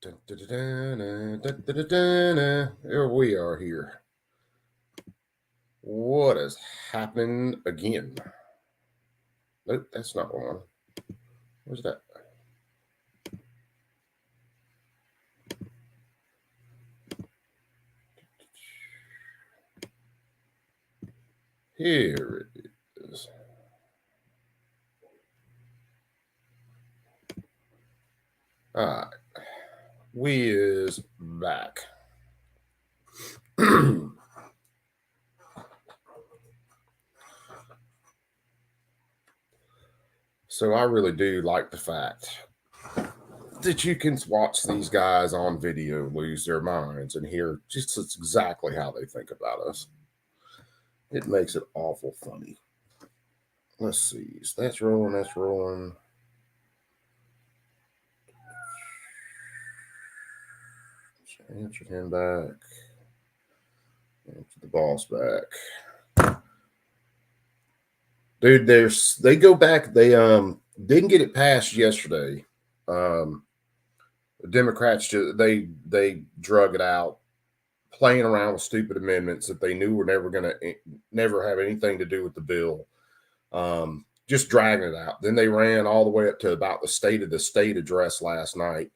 Dun, dun, dun, dun, dun, dun, dun, dun, dun. Here we are here. What is happening again? Nope, that's not one. Where's that? Here it is. All right. We is back. So I really do like the fact that you can watch these guys on video lose their minds and hear just exactly how they think about us. It makes it awful funny. Let's see. So that's rolling. That's rolling. Answered him back. Answered the boss back. Dude, they go back. They didn't get it passed yesterday. The Democrats they drug it out, playing around with stupid amendments that they knew were never have anything to do with the bill. Just dragging it out. Then they ran all the way up to about the state of the state address last night,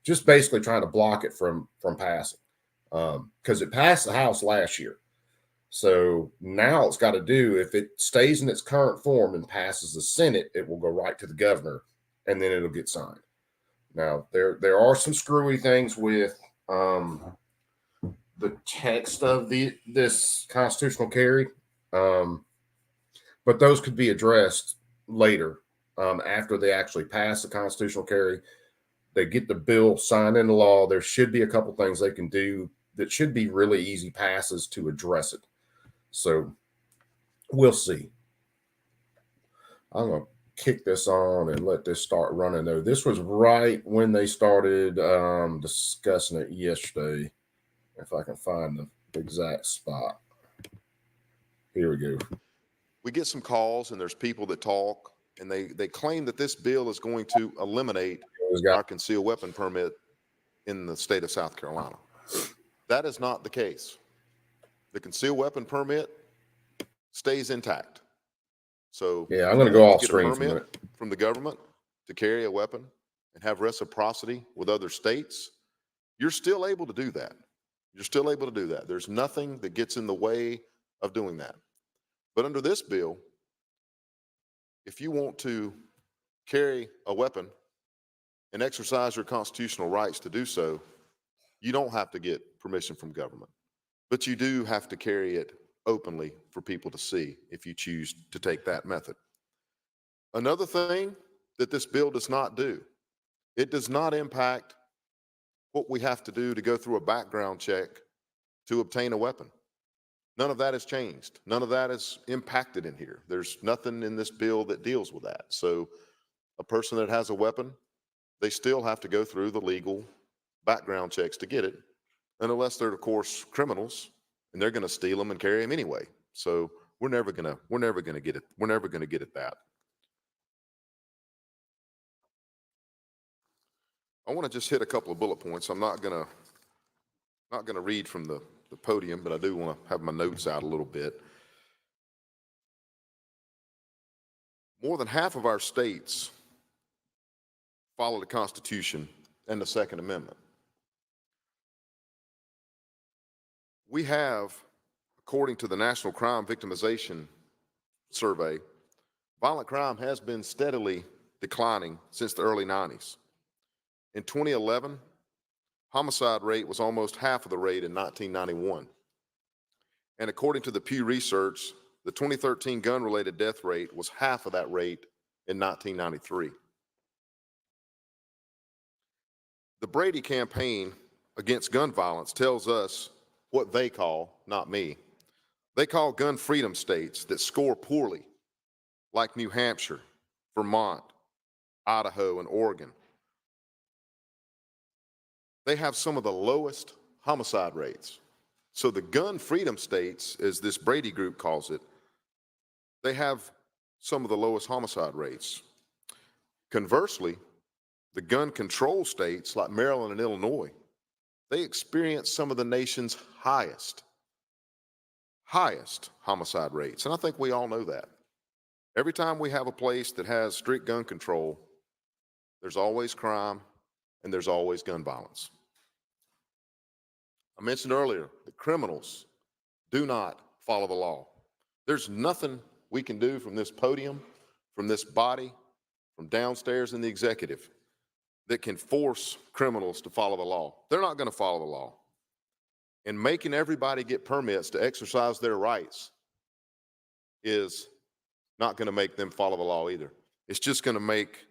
just basically trying to block it from passing. Because it passed the House last year. So now it's got to do, if it stays in its current form and passes the Senate, it will go right to the governor and then it'll get signed. Now, there are some screwy things with the text of this constitutional carry, but those could be addressed later after they actually pass the constitutional carry. They get the bill signed into law. There should be a couple things they can do that should be really easy passes to address it. So we'll see. I'm going to kick this on and let this start running, though. This was right when they started discussing it yesterday. If I can find the exact spot. Here we go. We get some calls, and there's people that talk, and they claim that this bill is going to eliminate our concealed weapon permit in the state of South Carolina. That is not the case. The concealed weapon permit stays intact. So yeah, I'm going to go off get screen a permit from the government to carry a weapon and have reciprocity with other states. You're still able to do that. You're still able to do that. There's nothing that gets in the way of doing that. But under this bill, if you want to carry a weapon and exercise your constitutional rights to do so, you don't have to get permission from government. But you do have to carry it openly for people to see if you choose to take that method. Another thing that this bill does not do, it does not impact what we have to do to go through a background check to obtain a weapon. None of that has changed. None of that is impacted in here. There's nothing in this bill that deals with that. So a person that has a weapon, they still have to go through the legal background checks to get it. And unless they're, of course, criminals, and they're going to steal them and carry them anyway. So we're never going to get it. We're never going to get at that. I want to just hit a couple of bullet points. I'm not going to read from the podium, but I do want to have my notes out a little bit. More than half of our states follow the Constitution and the Second Amendment. We have, according to the National Crime Victimization Survey, violent crime has been steadily declining since the early 90s. In 2011, homicide rate was almost half of the rate in 1991. And according to the Pew Research, the 2013 gun-related death rate was half of that rate in 1993. The Brady campaign against gun violence tells us what they call, not me, they call gun freedom states that score poorly, like New Hampshire, Vermont, Idaho, and Oregon. They have some of the lowest homicide rates. So the gun freedom states, as this Brady group calls it, they have some of the lowest homicide rates. Conversely, The gun control states like Maryland and Illinois, they experience some of the nation's highest homicide rates. And I think we all know that. Every time we have a place that has strict gun control, there's always crime and there's always gun violence. I mentioned earlier that criminals do not follow the law. There's nothing we can do from this podium, from this body, from downstairs in the executive that can force criminals to follow the law. They're not going to follow the law. And making everybody get permits to exercise their rights is not going to make them follow the law either. It's just going to make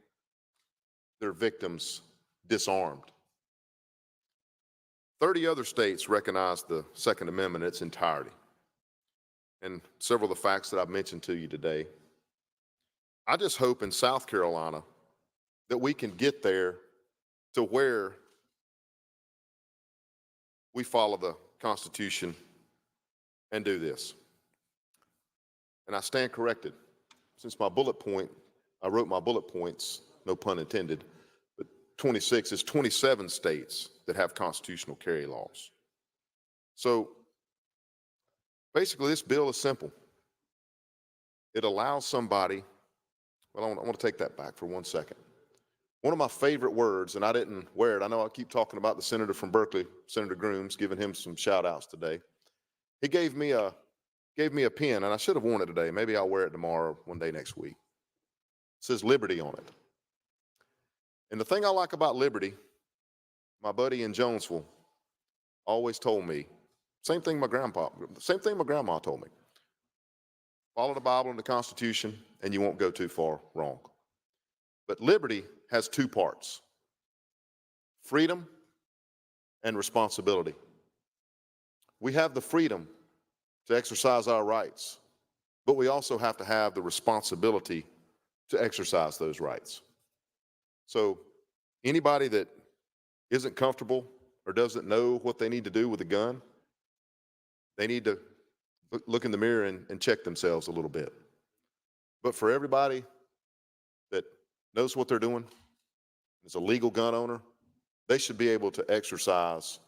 their victims disarmed. 30 other states recognize the Second Amendment in its entirety. And several of the facts that I've mentioned to you today, I just hope in South Carolina that we can get there to where we follow the Constitution and do this. And I stand corrected. Since my bullet point, I wrote my bullet points, no pun intended, but 26 is 27 states that have constitutional carry laws. So basically this bill is simple. It allows somebody, well, I want to take that back for 1 second. One of my favorite words, and I didn't wear it. I know I keep talking about the senator from Berkeley, Senator Grooms, giving him some shout outs today. He gave me a pen, and I should have worn it today. Maybe I'll wear it tomorrow, one day next week. It says liberty on it. And the thing I like about liberty, my buddy in Jonesville always told me, same thing my grandma told me. Follow the Bible and the Constitution, and you won't go too far wrong. But liberty has two parts: freedom and responsibility. We have the freedom to exercise our rights, but we also have to have the responsibility to exercise those rights. So anybody that isn't comfortable or doesn't know what they need to do with a gun, they need to look in the mirror and check themselves a little bit. But for everybody that knows what they're doing, is a legal gun owner, they should be able to exercise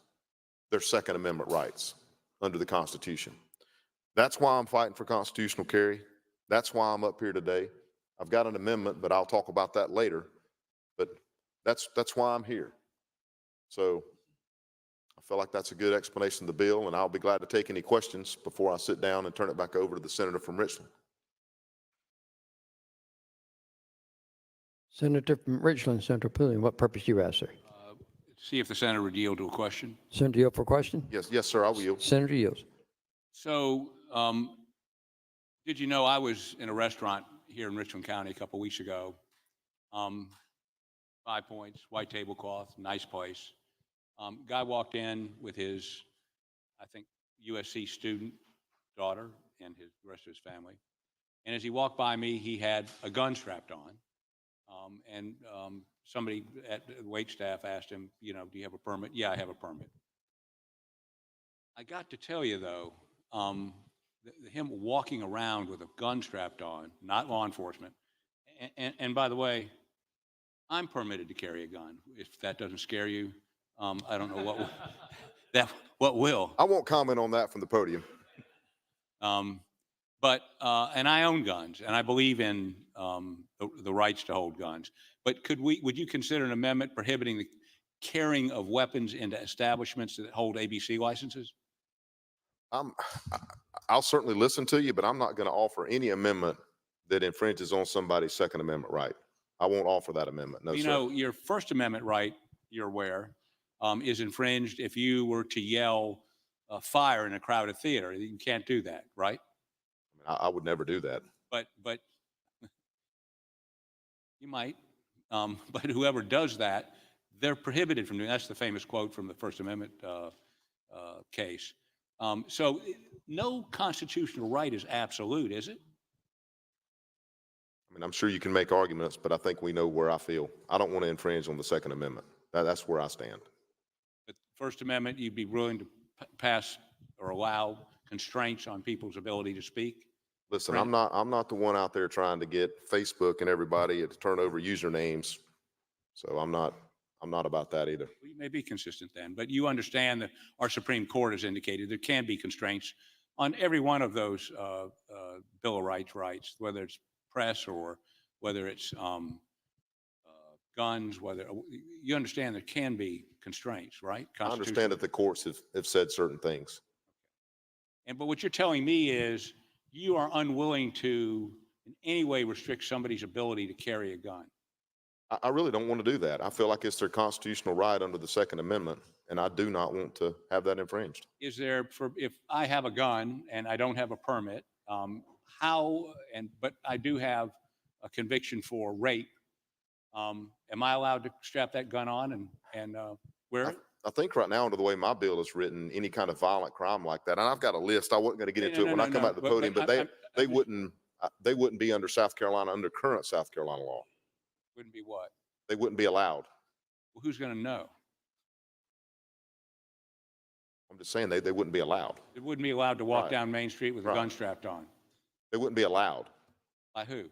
their Second Amendment rights under the Constitution. That's why I'm fighting for constitutional carry. That's why I'm up here today. I've got an amendment, but I'll talk about that later. But that's why I'm here. So I feel like that's a good explanation of the bill, and I'll be glad to take any questions before I sit down and turn it back over to the senator from Richland. Senator from Richland, Senator Pulliam, what purpose do you ask, sir? See if the senator would yield to a question. Senator, yield for question? Yes, sir, I will yield. Senator yields. So, did you know I was in a restaurant here in Richland County a couple of weeks ago? 5 Points, white tablecloth, nice place. Guy walked in with his, I think, USC student daughter and the rest of his family. And as he walked by me, he had a gun strapped on. Somebody at the wait staff asked him, do you have a permit? Yeah, I have a permit. I got to tell you, though, him walking around with a gun strapped on, not law enforcement. And by the way, I'm permitted to carry a gun. If that doesn't scare you, I don't know what will. I won't comment on that from the podium. And I own guns, and I believe in the rights to hold guns. But would you consider an amendment prohibiting the carrying of weapons into establishments that hold ABC licenses? I'll certainly listen to you, but I'm not going to offer any amendment that infringes on somebody's Second Amendment right. I won't offer that amendment. No, sir. Your First Amendment right, you're aware, is infringed if you were to yell fire in a crowded theater. You can't do that, right? I would never do that. But you might. But whoever does that, they're prohibited from doing that. That's the famous quote from the First Amendment case. So no constitutional right is absolute, is it? I mean, I'm sure you can make arguments, but I think we know where I feel. I don't want to infringe on the Second Amendment. That's where I stand. But First Amendment, you'd be willing to pass or allow constraints on people's ability to speak? Listen, I'm not the one out there trying to get Facebook and everybody to turn over usernames So I'm not about that either. We may be consistent then, but you understand that our Supreme Court has indicated there can be constraints on every one of those Bill of rights, whether it's press or whether it's guns, whether you understand there can be constraints, right? I understand that the courts have said certain things. But what you're telling me is you are unwilling to in any way restrict somebody's ability to carry a gun. I really don't want to do that. I feel like it's their constitutional right under the Second Amendment, and I do not want to have that infringed. Is there, if I have a gun and I don't have a permit, but I do have a conviction for rape, am I allowed to strap that gun on and wear it? I think right now, under the way my bill is written, any kind of violent crime like that, and I've got a list. I wasn't going to get into it when I come out the podium, but they wouldn't be under current South Carolina law. Wouldn't be what? They wouldn't be allowed. Well, who's going to know? I'm just saying they wouldn't be allowed. They wouldn't be allowed to walk Right. down Main Street with a gun strapped on. They wouldn't be allowed. By who?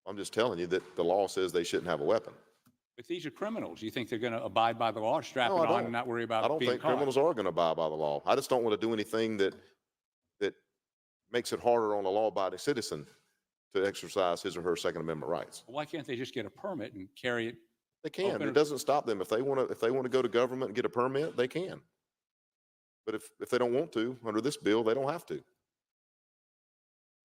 I'm just telling you that the law says they shouldn't have a weapon. But these are criminals. You think they're going to abide by the law, strap No, it I on, don't. and not worry about I don't being think caught? criminals are going to abide by the law. I just don't want to do anything that makes it harder on a law-abiding citizen to exercise his or her Second Amendment rights. Why can't they just get a permit and carry it? They can. Open It doesn't stop them. If they want to go to government and get a permit, they can. But if they don't want to, under this bill, they don't have to.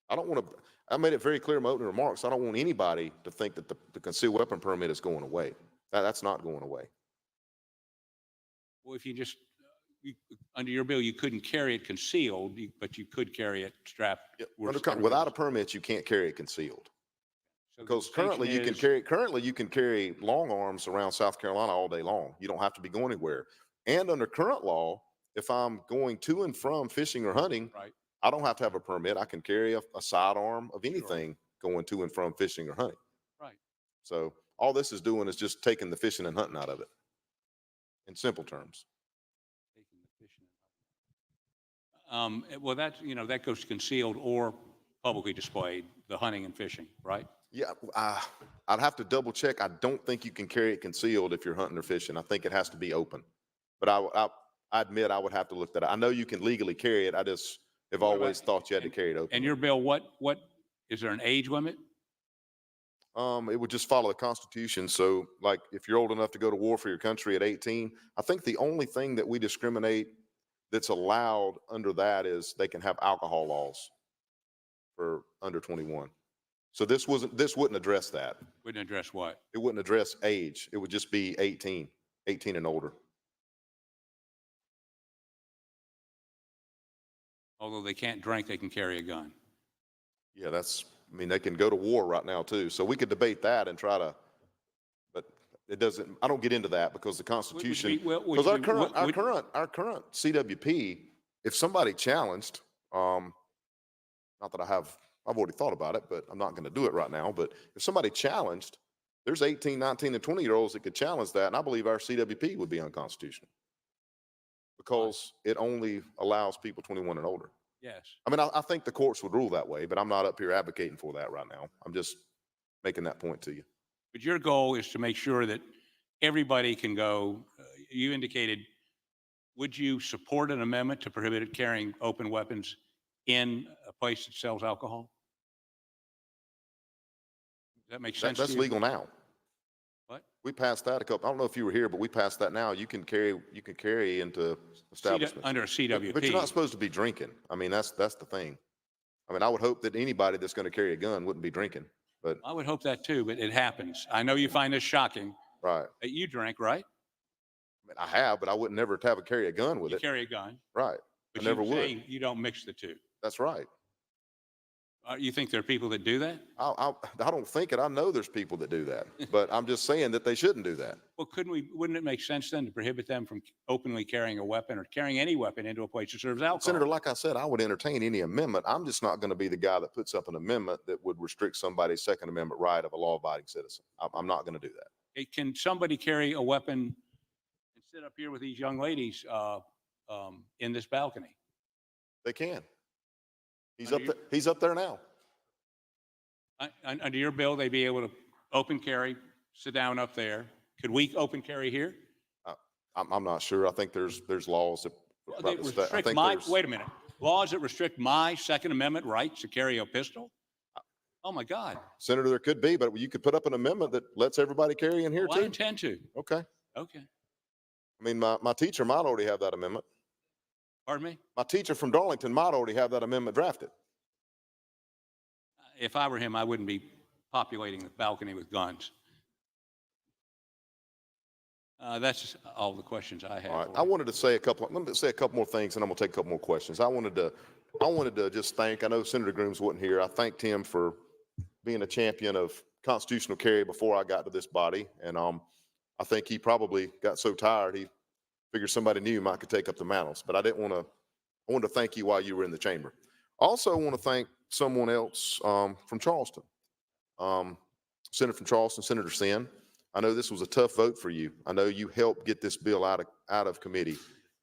I made it very clear in my opening remarks, I don't want anybody to think that the concealed weapon permit is going away. That's not going away. Well, if under your bill, you couldn't carry it concealed, but you could carry it strapped. Without a permit, you can't carry it concealed. So the Because currently you can carry long arms around South Carolina all day long. You don't have to be going anywhere. And under current law, if I'm going to and from fishing or hunting, Right. I don't have to have a permit. I can carry a sidearm of anything going to and from fishing or hunting. Right. So all this is doing is just taking the fishing and hunting out of it, in simple terms. Well, that goes to concealed or publicly displayed, the hunting and fishing, right? Yeah, I'd have to double check. I don't think you can carry it concealed if you're hunting or fishing. I think it has to be open. But I admit I would have to look that up. I know you can legally carry it. I just have always thought you had to carry it open. And your bill, what is there an age limit? It would just follow the Constitution. So, like, if you're old enough to go to war for your country at 18, I think the only thing that we discriminate that's allowed under that is they can have alcohol laws for under 21. So this wouldn't address that. Wouldn't address what? It wouldn't address age. It would just be 18 and older. Although they can't drink, they can carry a gun. Yeah, they can go to war right now too. So we could debate that and try to, but it doesn't, I don't get into that because the Constitution, because our current CWP, if somebody challenged, not that I've already thought about it, but I'm not going to do it right now. But if somebody challenged, there's 18, 19, and 20-year-olds that could challenge that. And I believe our CWP would be unconstitutional because it only allows people 21 and older. Yes. I mean, I think the courts would rule that way, but I'm not up here advocating for that right now. I'm just making that point to you. But your goal is to make sure that everybody can go. You indicated, would you support an amendment to prohibit carrying open weapons in a place that sells alcohol? Does that make sense? That's legal now. What? We passed that I don't know if you were here, but we passed that now. You can carry into establishments. Under a CWP. But you're not supposed to be drinking. I mean, that's the thing. I mean, I would hope that anybody that's going to carry a gun wouldn't be drinking, but. I would hope that too, but it happens. I know you find this shocking. Right. That you drink, right? I mean, I have, but I wouldn't never carry a gun with You it. carry a gun. Right. But I never you're would. saying you don't mix the two. That's right. You think there are people that do that? I don't think it. I know there's people that do that, but I'm just saying that they shouldn't do that. Well, wouldn't it make sense then to prohibit them from openly carrying a weapon or carrying any weapon into a place that serves alcohol? Senator, like I said, I would entertain any amendment. I'm just not going to be the guy that puts up an amendment that would restrict somebody's Second Amendment right of a law-abiding citizen. I'm not going to do that. Can somebody carry a weapon and sit up here with these young ladies in this balcony? They can. He's up there now. Under your bill, they'd be able to open carry, sit down up there, Could we open carry here? I'm not sure. I think there's laws that. They about the sta- I restrict think my, there's- wait a minute, laws that restrict my Second Amendment rights to carry a pistol? Oh, my God. Senator, there could be, but you could put up an amendment that lets everybody carry in here Oh, I too. intend to. Okay. Okay. I mean, my teacher might already have that amendment. Pardon me? My teacher from Darlington might already have that amendment drafted. If I were him, I wouldn't be populating the balcony with guns. That's all the questions I have. All right. for I you. wanted to say let me say a couple more things, and I'm gonna take a couple more questions. I wanted to just thank. I know Senator Grooms wasn't here. I thanked him for being a champion of constitutional carry before I got to this body, and I think he probably got so tired he figured somebody new might could take up the mantles. But I didn't want to. I wanted to thank you while you were in the chamber. Also, I want to thank someone else from Charleston, Senator from Charleston, Senator Sin. I know this was a tough vote for you. I know you helped get this bill out of committee,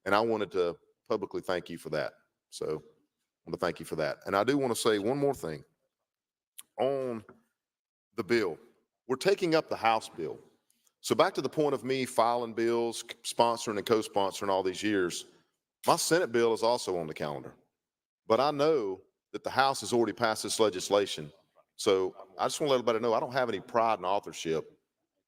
and I wanted to publicly thank you for that. So I want to thank you for that. And I do want to say one more thing on the bill. We're taking up the House bill. So back to the point of me filing bills, sponsoring and co-sponsoring all these years, my Senate bill is also on the calendar. But I know that the House has already passed this legislation. So I just want to let everybody know I don't have any pride in authorship.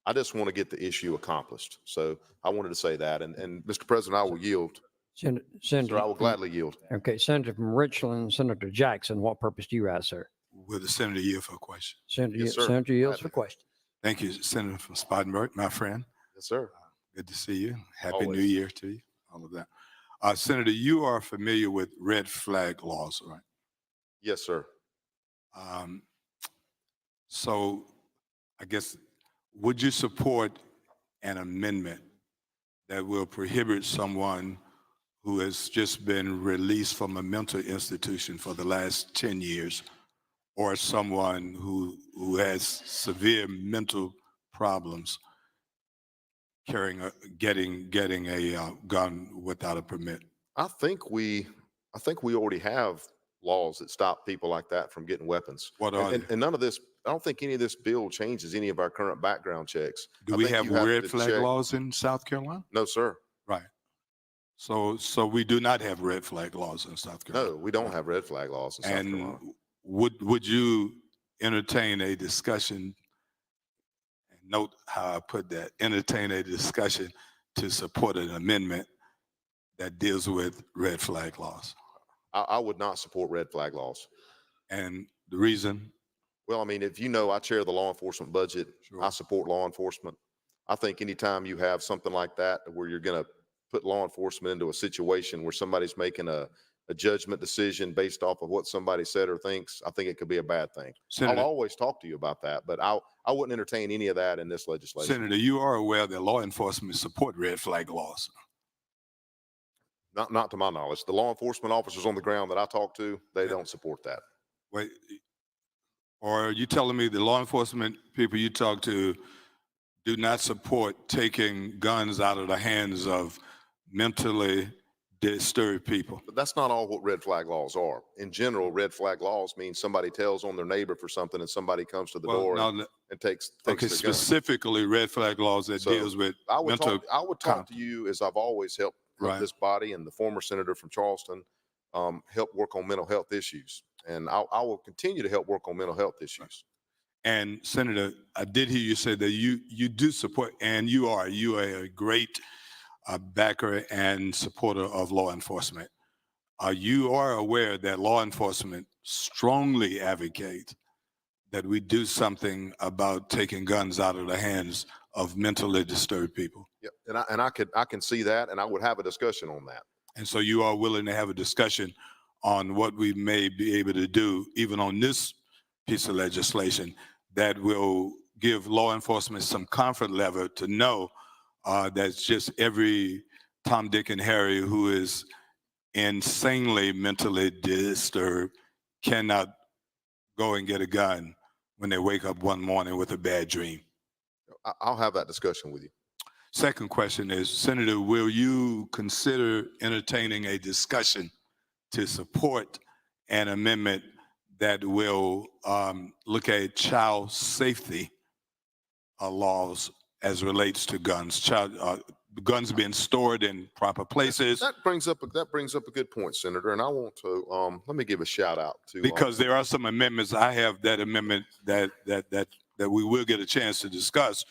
I just want to get the issue accomplished. So I wanted to say that. And Mr. President, I will yield. Senator, Sir, I will gladly yield. Okay, Senator from Richland, Senator Jackson, what purpose do you ask, sir? Will the senator yield for a question? Senator, Yes, sir. Senator yields for Gladly. question. Thank you, Senator from Spartanburg, my friend. Yes, sir. Good to see you. Happy New Always. Year to you. All of that. Senator, you are familiar with red flag laws, right? Yes, sir. So I guess, would you support an amendment that will prohibit someone who has just been released from a mental institution for the last 10 years, or someone who has severe mental problems getting a gun without a permit? I think we already have laws that stop people like that from getting weapons. What are they? And none of this, I don't think any of this bill changes any of our current background checks. Do I we think have you have red to flag check- laws in South Carolina? No, sir. Right. So we do not have red flag laws in South Carolina. No, we don't have red flag laws in South Carolina. And would you entertain a discussion, and note how I put that, entertain a discussion to support an amendment that deals with red flag laws? I would not support red flag laws. And the reason? Well, I mean, if you know, I chair the law enforcement budget. Sure. I support law enforcement. I think anytime you have something like that where you're going to put law enforcement into a situation where somebody's making a judgment decision based off of what somebody said or thinks, I think it could be a bad thing. Senator, I'll always talk to you about that, but I wouldn't entertain any of that in this legislation. Senator, you are aware that law enforcement support red flag laws. Not to my knowledge. The law enforcement officers on the ground that I talk to, they Yeah. don't support that. Wait, or are you telling me the law enforcement people you talk to do not support taking guns out of the hands of mentally disturbed people? But that's not all what red flag laws are. In general, red flag laws mean somebody tells on their neighbor for something and somebody comes to the door and takes okay, their gun. specifically red flag laws that So, deals with I would mental. talk to you as I've always helped Right. this body and the former senator from Charleston help work on mental health issues. And I will continue to help work on mental health issues. And Senator, I did hear you say that you do support, and you are a great backer and supporter of law enforcement. You are aware that law enforcement strongly advocates that we do something about taking guns out of the hands of mentally disturbed people. Yeah, and I can see that, and I would have a discussion on that. And so you are willing to have a discussion on what we may be able to do, even on this piece of legislation, that will give law enforcement some comfort level to know that just every Tom, Dick, and Harry who is insanely mentally disturbed cannot go and get a gun when they wake up one morning with a bad dream. I'll have that discussion with you. Second question is, Senator, will you consider entertaining a discussion to support an amendment that will look at child safety laws as relates to guns, guns being stored in proper places. That brings up a good point, Senator. And I want to let me give a shout out to Because there are some amendments. I have that amendment that we will get a chance to discuss.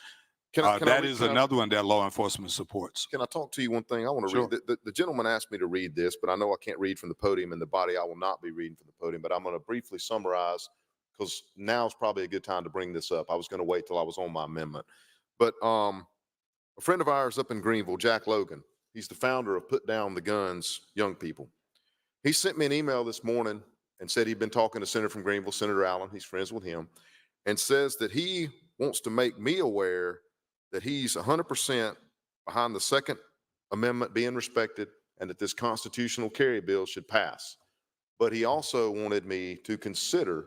That is another one that law enforcement supports. Can I talk to you one thing? I want to read. The gentleman asked me to read this, but I know I can't read from the podium in the body. I will not be reading from the podium, but I'm going to briefly summarize because now is probably a good time to bring this up. I was going to wait till I was on my amendment. But a friend of ours up in Greenville, Jack Logan, he's the founder of Put Down the Guns Young People. He sent me an email this morning and said he'd been talking to Senator from Greenville, Senator Allen, he's friends with him, and says that he wants to make me aware that he's 100% behind the Second Amendment being respected and that this constitutional carry bill should pass. But he also wanted me to consider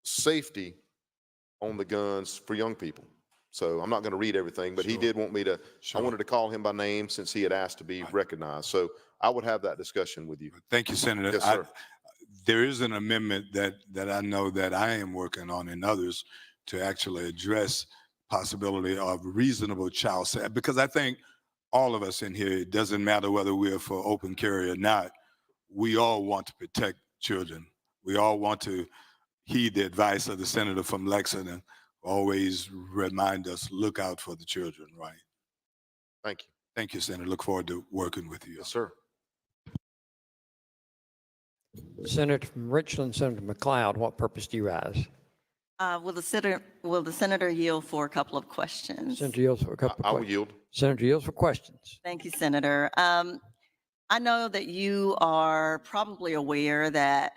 safety on the guns for young people. So I'm not going to read everything, but he did want me to, I wanted to call him by name since he had asked to be recognized. So I would have that discussion with you. Thank you, Senator. Yes, sir. There is an amendment that I know that I am working on and others to actually address possibility of reasonable child safety, because I think all of us in here, it doesn't matter whether we're for open carry or not, we all want to protect children. We all want to heed the advice of the senator from Lexington, always remind us, look out for the children, right? Thank you. Thank you, Senator. Look forward to working with you. Yes, sir. Senator from Richland, Senator McLeod, what purpose do you rise? Will the senator yield for a couple of questions? Senator yields for a couple I of will questions. yield. Senator yields for questions. Thank you, Senator. I know that you are probably aware that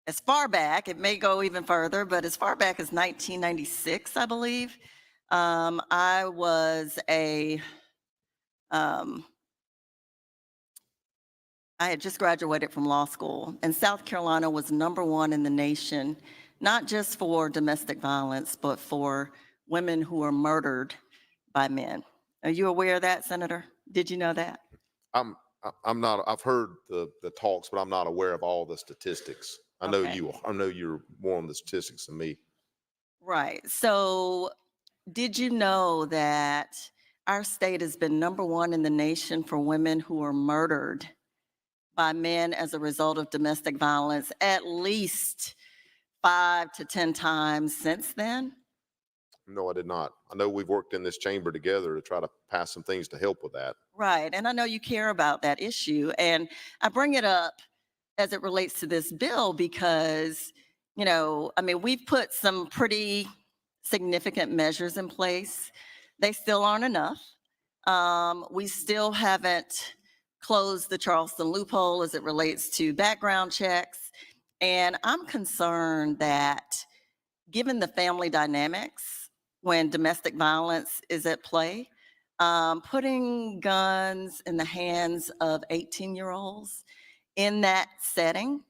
as far back, it may go even further, but as far back as 1996, I believe, I was I had just graduated from law school, and South Carolina was #1 in the nation, not just for domestic violence, but for women who are murdered by men. Are you aware of that, Senator? Did you know that? I'm not, I've heard the talks, but I'm not aware of all the statistics. I know Okay. I know you're more on the statistics than me. Right. So did you know that our state has been #1 in the nation for women who are murdered by men as a result of domestic violence at least 5 to 10 times since then? No, I did not. I know we've worked in this chamber together to try to pass some things to help with that. Right. And I know you care about that issue. And I bring it up as it relates to this bill because, I mean, we've put some pretty significant measures in place. They still aren't enough. We still haven't closed the Charleston loophole as it relates to background checks. And I'm concerned that given the family dynamics when domestic violence is at play, putting guns in the hands of 18-year-olds in that setting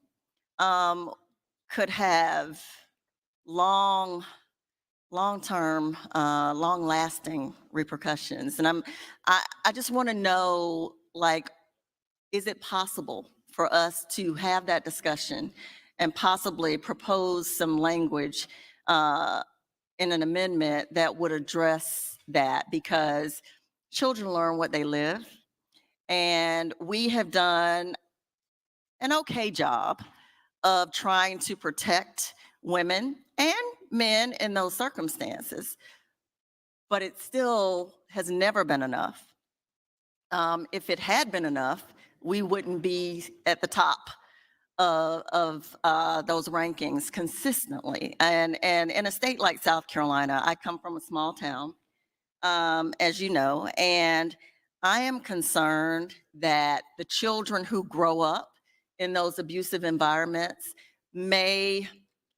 could have long-term, long-lasting repercussions. And I just want to know, like, is it possible for us to have that discussion and possibly propose some language in an amendment that would address that? Because children learn what they live, and we have done an okay job of trying to protect women and men in those circumstances, but it still has never been enough. If it had been enough, we wouldn't be at the top of those rankings consistently. And in a state like South Carolina, I come from a small town, as you know, and I am concerned that the children who grow up in those abusive environments may,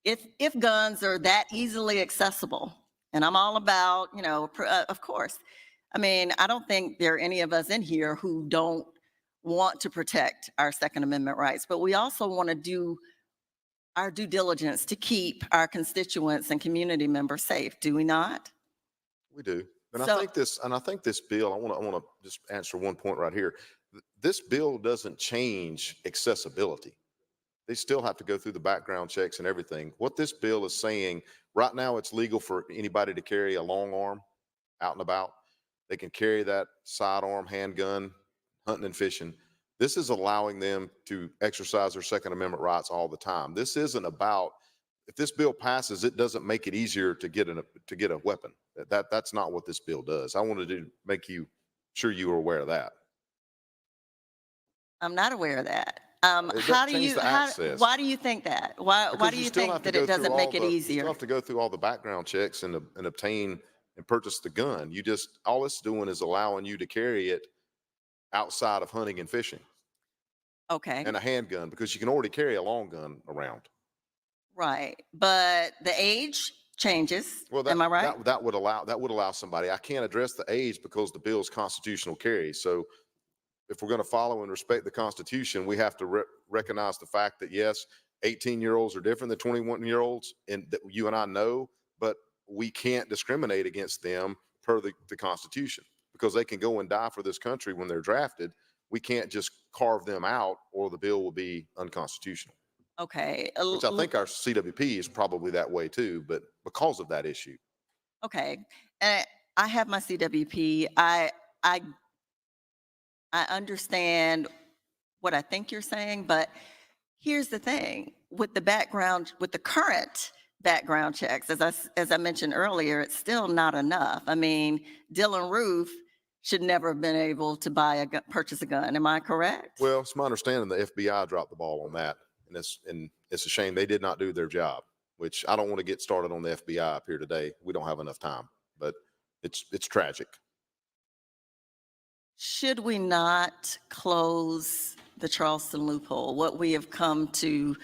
if guns are that easily accessible, and I'm all about, of course, I mean, I don't think there are any of us in here who don't want to protect our Second Amendment rights, but we also want to do our due diligence to keep our constituents and community members safe, do we not? We do. And So- I think this bill, I want to just answer one point right here. This bill doesn't change accessibility. They still have to go through the background checks and everything. What this bill is saying, Right now, it's legal for anybody to carry a long arm out and about. They can carry that sidearm handgun, hunting and fishing. This is allowing them to exercise their Second Amendment rights all the time. This isn't about, if this bill passes, it doesn't make it easier to get a weapon. That's not what this bill does. I wanted to make you sure you were aware of that. I'm not aware of that. It How doesn't do change you, the access. why do you think that? Why Because do you you still think have to that it go through doesn't all make it the, you easier? still have to go through all the background checks and obtain and purchase the gun. You just, all it's doing is allowing you to carry it outside of hunting and fishing, Okay, and a handgun, because you can already carry a long gun around. right. But the age changes, Well, am I right? that would allow somebody. I can't address the age because the bill's constitutional carry. So if we're going to follow and respect the Constitution, we have to recognize the fact that yes, 18-year-olds are different than 21-year-olds, and that you and I know, but we can't discriminate against them per the Constitution, because they can go and die for this country when they're drafted. We can't just carve them out, or the bill will be unconstitutional. Okay. Which I think our CWP is probably that way too, but because of that issue. Okay. And I have my CWP. I understand what I think you're saying, but here's the thing with the background, with the current background checks, as I mentioned earlier, it's still not enough. I mean, Dylan Roof should never have been able to purchase a gun. Am I correct? Well, it's my understanding the FBI dropped the ball on that, and it's a shame they did not do their job. Which I don't want to get started on the FBI up here today. We don't have enough time, but it's tragic. Should we not close the Charleston loophole, what we have come to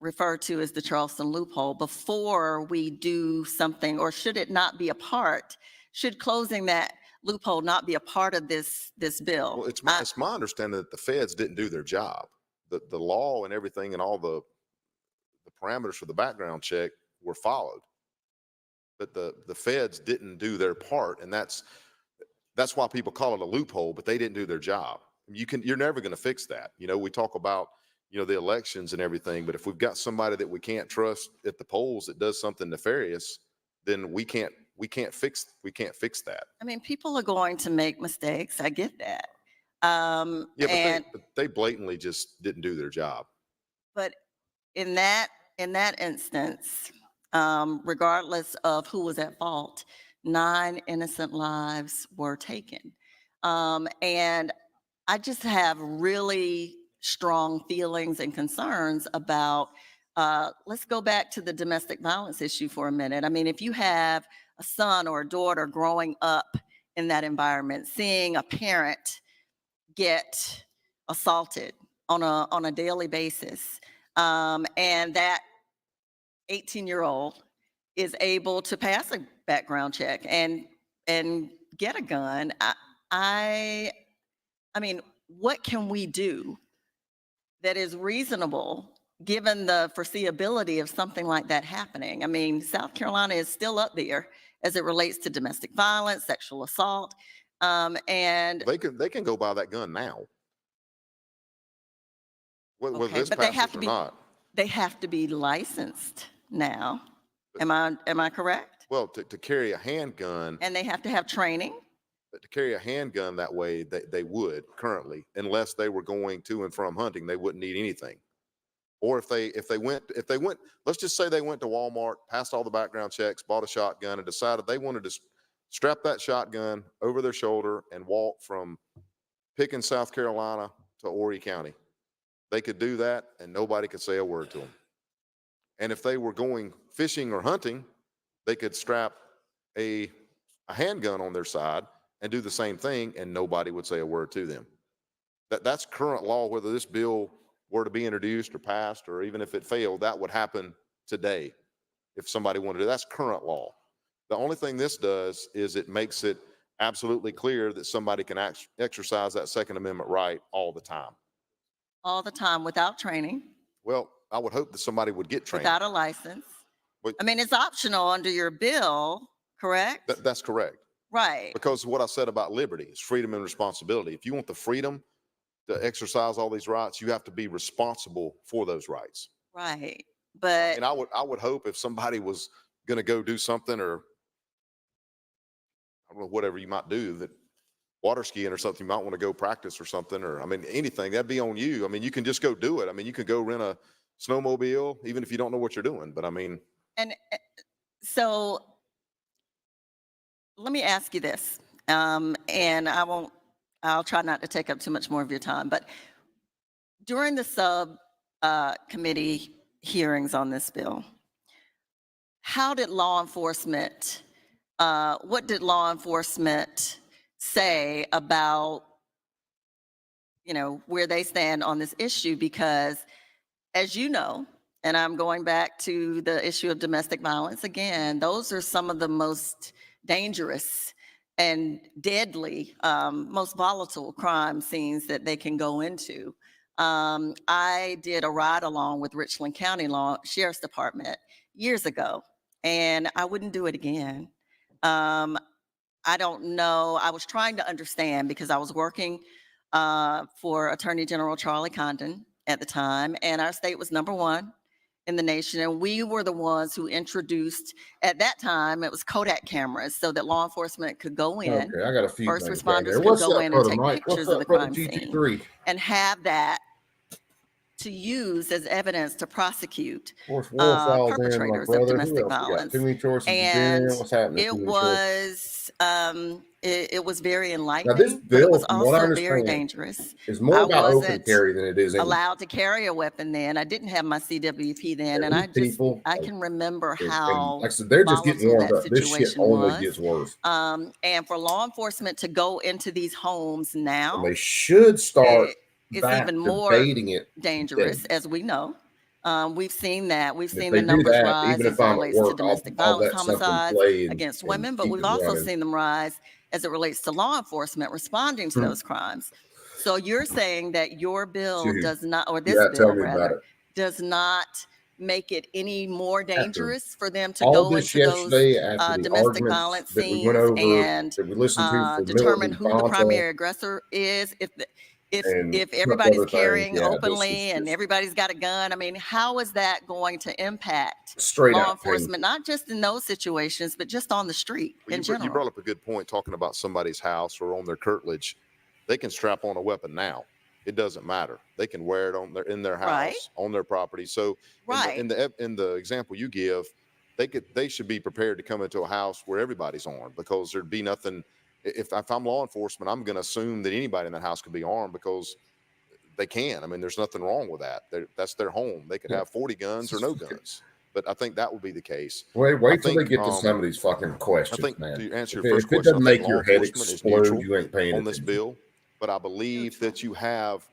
refer to as the Charleston loophole, before we do something, or should it not be a part? Should closing that loophole not be a part of this bill? Well, it's my understanding that the feds didn't do their job. The law and everything and all the parameters for the background check were followed, but the feds didn't do their part, and that's why people call it a loophole. But they didn't do their job. You're never going to fix that. You know, we talk about, you know, the elections and everything, but if we've got somebody that we can't trust at the polls that does something nefarious, then we can't fix that. I mean, people are going to make mistakes. I get that. Yeah, but they blatantly just didn't do their job. But in that instance, regardless of who was at fault, 9 innocent lives were taken. And I just have really strong feelings and concerns about, let's go back to the domestic violence issue for a minute. I mean, if you have a son or a daughter growing up in that environment, seeing a parent get assaulted on a daily basis, and that 18-year-old is able to pass a background check and get a gun, I mean, what can we do that is reasonable given the foreseeability of something like that happening? I mean, South Carolina is still up there as it relates to domestic violence, sexual assault, and They can go buy that gun now. Whether okay, this but they have passes to or be not. they have to be licensed now. Am I correct? Well, to carry a handgun, And they have to have training. but to carry a handgun that way, they would currently, unless they were going to and from hunting, they wouldn't need anything. Or if they went, let's just say they went to Walmart, passed all the background checks, bought a shotgun, and decided they wanted to strap that shotgun over their shoulder and walk from Pickens, South Carolina to Horry County. They could do that and nobody could say a word to them. And if they were going fishing or hunting, they could strap a handgun on their side and do the same thing and nobody would say a word to them. That's current law. Whether this bill were to be introduced or passed, or even if it failed, that would happen today if somebody wanted to. That's current law. The only thing this does is it makes it absolutely clear that somebody can exercise that Second Amendment right all the time. All the time without training, Well, I would hope that somebody would get trained. without a license. But- I mean, it's optional under your bill, correct? That's correct. Right. Because what I said about liberty is freedom and responsibility. If you want the freedom to exercise all these rights, you have to be responsible for those rights. Right. But And I would hope if somebody was going to go do something, or I don't know, whatever you might do, that water skiing or something, you might want to go practice or something, or I mean, anything, that'd be on you. I mean, you can just go do it. I mean, you can go rent a snowmobile, even if you don't know what you're doing. But I mean, and so let me ask you this, and I'll try not to take up too much more of your time, but during the committee hearings on this bill, how did law enforcement, what did law enforcement say about, where they stand on this issue? Because as you know, and I'm going back to the issue of domestic violence again, those are some of the most dangerous and deadly, most volatile crime scenes that they can go into. I did a ride along with Richland County Sheriff's Department years ago, and I wouldn't do it again. I don't know. I was trying to understand because I was working for Attorney General Charlie Condon at the time, and our state was #1 in the nation. And we were the ones who introduced, at that time, it was Kodak cameras so that law enforcement could go in. Okay, I got a few First things back there. responders could What's go up, in and brother take Mike? What's pictures of up, the brother crime scene GT3? and have that to use as evidence to prosecute Wolf falls in, my perpetrators of brother. Who domestic else we got? violence. Too many choices And again. What's happening? it Too many choices. was, it was very Now, this enlightening, but it bill, was from what I also very understand, dangerous. is more I about open wasn't carry than it is anything. allowed to carry a weapon then. I didn't have my CWP then, and These people, I can remember and how like I said, they're just getting volatile warmed that up. This shit situation only was. gets worse. And for law enforcement to go into these homes now, And they should start it's back even more debating it. dangerous, as we know. We've seen that. We've If seen they the do numbers that, rise even as if it I'm at relates to work, domestic I'll violence let something homicides play and against and women, but keep we've it also running. seen them rise as it relates to law enforcement responding to those crimes. So you're saying that your bill Dude, does not, or this yeah, tell bill me about rather, it. does not make it any more dangerous for them to All go this into those yesterday after the domestic arguments violence that we went scenes over, and that we listened to for determine Miller who the and primary aggressor is? and If a couple everybody's other things, carrying yeah, this openly is and just everybody's got a gun, I mean, how is that going to impact straight law out pain. enforcement, not just in those situations, but just on the street well, in you general? brought up a good point talking about somebody's house or on their curtilage. They can strap on a weapon now. It doesn't matter. They can wear it in their house, Right. on their property. So Right. in the example you give, they should be prepared to come into a house where everybody's armed, because there'd be nothing. If I'm law enforcement, I'm going to assume that anybody in that house could be armed because they can. I mean, there's nothing wrong with that. That's their home. They could have 40 guns or no guns. But I think that will be the case. Wait till they get to some of these fucking questions, I think, man. to answer If your first it question, doesn't I think make law your head enforcement is explode, neutral you ain't paying on this attention. bill. But I believe that you have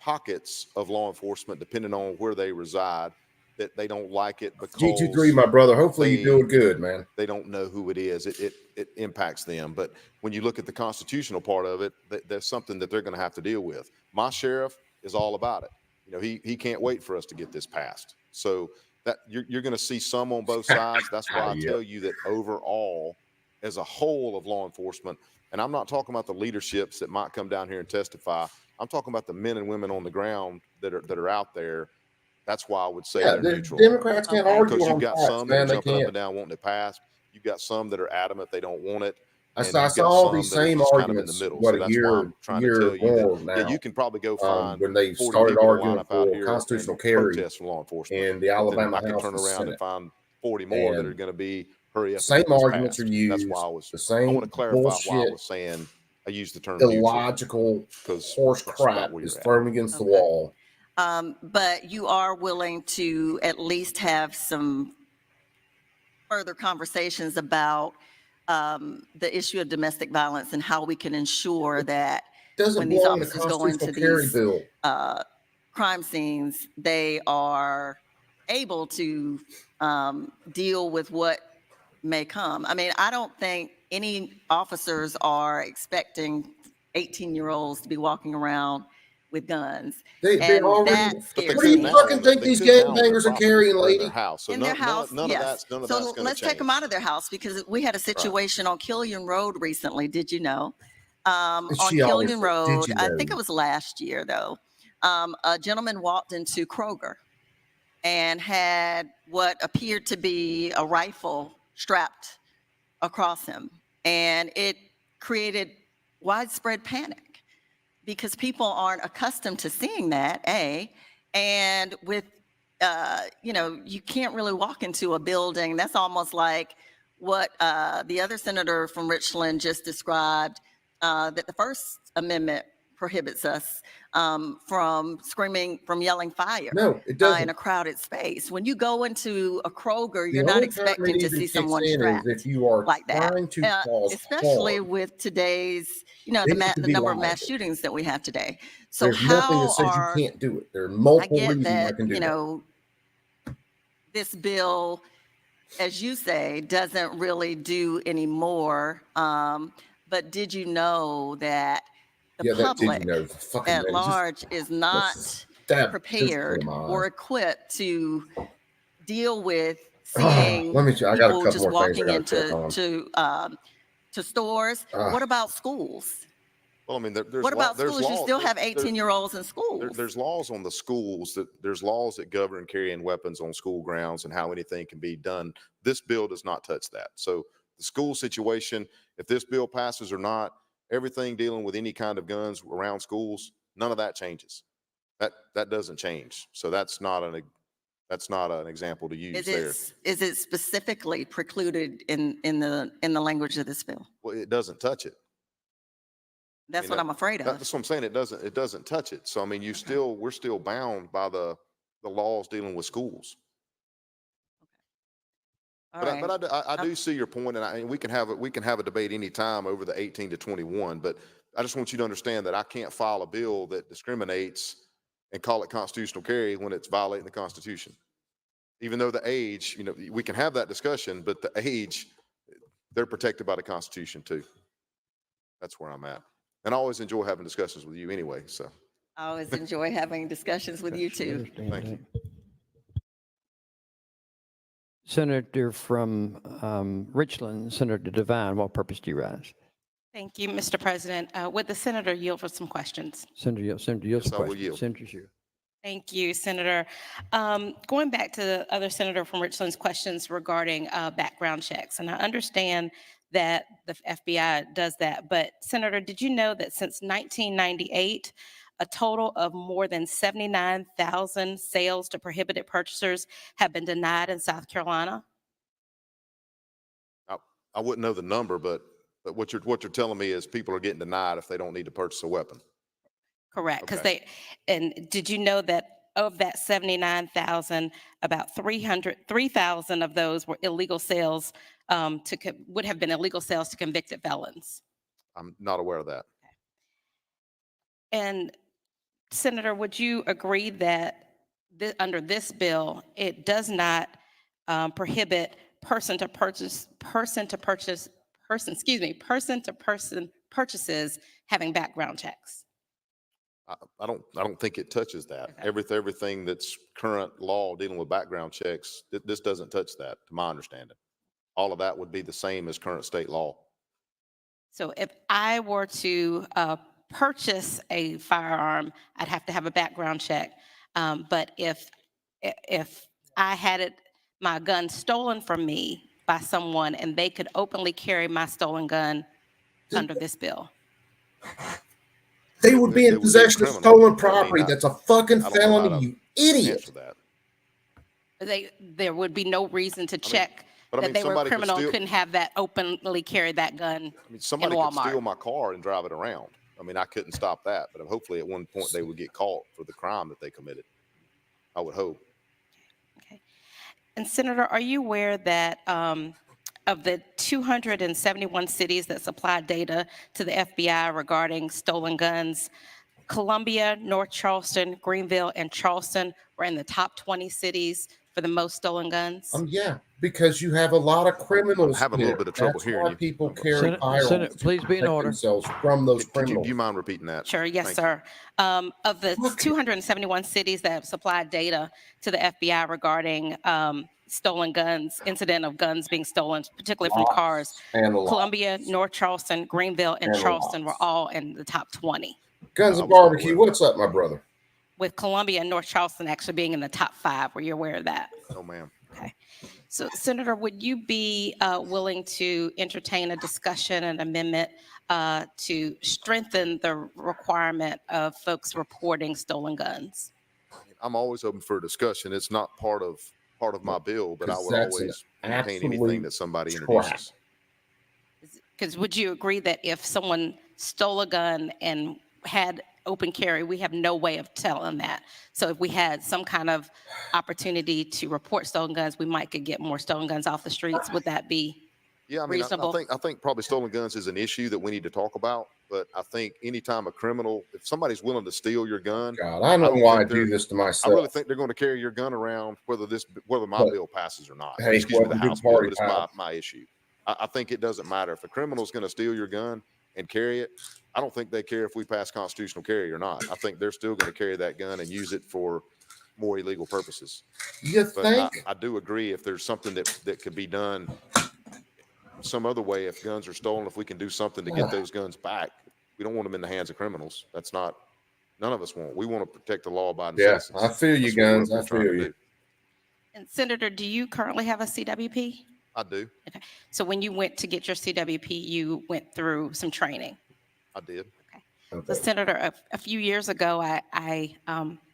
pockets of law enforcement, depending on where they reside, that they don't like it because GT3, my brother. Hopefully you're doing good, man. they don't know who it is. It impacts them. But when you look at the constitutional part of it, there's something that they're going to have to deal with. My sheriff is all about it. You know, he can't wait for us to get this passed. So that you're going to see some on both sides. That's why I Yeah. tell you that overall, as a whole of law enforcement, and I'm not talking about the leaderships that might come down here and testify. I'm talking about the men and women on the ground that are out there. That's why I would say they're the neutral. Democrats can't Okay. argue Because you've on got facts, some that man. are They jumping up can't. and down wanting it passed. You've got some that are adamant they don't want it. I And saw you've got all some these that are same just kind of in the arguments. middle. What So a that's why year, I'm trying to tell you more that, now. yeah, you can probably go find when they 40 started people to arguing line up out for here constitutional and carry protest from law enforcement. in the But then Alabama I could House turn and around Senate. and find 40 more that And are going to be hurry up and same get this arguments passed. are used. That's why The I want same to clarify why I bullshit, was saying I used the term neutral, illogical because horse that's about crap where is you're at. thrown against the Okay. wall. But you are willing to at least have some further conversations about the issue of domestic violence and how we can ensure that Doesn't when these belong in a officers go into constitutional carry these bill. crime scenes, they are able to deal with what may come. I mean, I don't think any officers are expecting 18-year-olds to be walking around with guns. They And already. that But they scares What do you me. now fucking on the, think they these could now on their gangbangers are property carrying, or in their lady? house. So In their house, none yes. of So that's going to let's take them out of their house, because we had a situation on Killian Road recently. Did you know? On She always Killian said, "Did Road, you I know?" think it was last year though, a gentleman walked into Kroger and had what appeared to be a rifle strapped across him. And it created widespread panic because people aren't accustomed to seeing that, A, and with, you can't really walk into a building. That's almost like what the other senator from Richland just described, that the First Amendment prohibits us from screaming, from yelling fire No, it in doesn't. a crowded space. When you go into a Kroger, The you're not only time it expecting to even see kicks someone in is strapped if you are like that. trying to cause Especially harm. with today's, Then it could the be number of liable. mass shootings that we have today. So There's nothing that how says you are, can't do it. There are I multiple get reasons I that, can do that. this bill, as you say, doesn't really do any more. But did you know that the Yeah, that did you public know? Fucking at man, just large is not stab prepared my or eye. equipped to deal with Ah, seeing let me. I got a people couple just more things I walking got to check into on. to stores? Ah. What about schools? Well, I mean, there's What about there's schools? You law, still have there- 18-year-olds in schools. there's laws on the schools there's laws that govern carrying weapons on school grounds and how anything can be done. This bill does not touch that. So the school situation, if this bill passes or not, everything dealing with any kind of guns around schools, none of that changes. That doesn't change. So that's not an example to use there. Is it specifically precluded in the language of this bill? Well, it doesn't touch it. That's what I'm afraid of. That's what I'm saying. It doesn't touch it. So I mean, we're still bound by the laws dealing with schools. All right. But I do see your point, and we can have a debate anytime over the 18 to 21. But I just want you to understand that I can't file a bill that discriminates and call it constitutional carry when it's violating the Constitution. Even though the age, we can have that discussion, but the age, they're protected by the Constitution too. That's where I'm at. And I always enjoy having discussions with you anyway. So I always enjoy having discussions with you too. thank you. Senator from Richland, Senator Devine, what purpose do you rise? Thank you, Mr. President. Would the senator yield for some questions? Senator Yield, Yes, I will question. yield. Senator Shield. Thank you, Senator. Going back to the other senator from Richland's questions regarding background checks, and I understand that the FBI does that, but Senator, did you know that since 1998, a total of more than 79,000 sales to prohibited purchasers have been denied in South Carolina? I wouldn't know the number, but what you're telling me is people are getting denied if they don't need to purchase a weapon. Correct, because Okay. and did you know that of that 79,000, about 3,000 of those were illegal sales would have been illegal sales to convicted felons? I'm not aware of that. And Senator, would you agree that under this bill, it does not prohibit person to person purchases having background checks? I don't think it touches that. Okay. Everything that's current law dealing with background checks, this doesn't touch that, to my understanding. All of that would be the same as current state law. So if I were to purchase a firearm, I'd have to have a background check. But if I had my gun stolen from me by someone and they could openly carry my stolen gun under this bill. They would be in possession of stolen property. That's a fucking I don't know how felony, to you idiot. answer that. There would be no reason to check but I that mean, they were somebody could criminal, steal- couldn't have that openly carry that gun I mean, somebody in could Walmart. steal my car and drive it around. I mean, I couldn't stop that, but hopefully at one point they would get caught for the crime that they committed. I would hope. Okay. And Senator, are you aware that of the 271 cities that supply data to the FBI regarding stolen guns, Columbia, North Charleston, Greenville, and Charleston were in the top 20 cities for the most stolen guns? Yeah, because you have a lot of criminals. I'm having a little bit of trouble That's hearing why you. people carry firearms. Senate, please be in protect order. themselves from those Do criminals. you mind repeating that? Sure, yes, Thank you. sir. Of the Fuck. 271 cities that have supplied data to the FBI regarding stolen guns, incident of guns being stolen, particularly from cars, And a lot. Columbia, North Charleston, Greenville, and And Charleston were lots. all in the top 20. Guns I and was not barbecue. aware of What's up, my brother? with Columbia and North Charleston actually being in the top 5. Were you aware of that? No, ma'am. Okay. So, Senator, would you be willing to entertain a discussion and amendment to strengthen the requirement of folks reporting stolen guns? I'm always open for a discussion. It's not part of my bill, but I 'Cause would that's an always entertain anything absolute that somebody trap. introduces. Because would you agree that if someone stole a gun and had open carry, we have no way of telling that? So if we had some kind of opportunity to report stolen guns, we might could get more stolen guns off the streets. Would that be Yeah, I mean, reasonable? I think probably stolen guns is an issue that we need to talk about. But I think anytime a criminal, if somebody's willing to steal your gun, God, I know don't why I think do they're- this to I myself. really think they're going to carry your gun around whether my But, bill passes or not. hey, Excuse me, the welcome to the House bill, party, but it's pal. my issue. I think it doesn't matter if a criminal's going to steal your gun and carry it. I don't think they care if we pass constitutional carry or not. I think they're still going to carry that gun and use it for more illegal purposes. You But think? I do agree if there's something that could be done some other way, if guns are stolen, if we can do something to get those guns back. We don't want them in the hands of criminals. That's not, none of us want. We want to protect the law-abiding Yeah, citizens. I feel you, That's what we're Guns. I trying feel to you. do. And Senator, do you currently have a CWP? I do. Okay. So when you went to get your CWP, you went through some training. I did. So Okay. Senator, a few years ago, I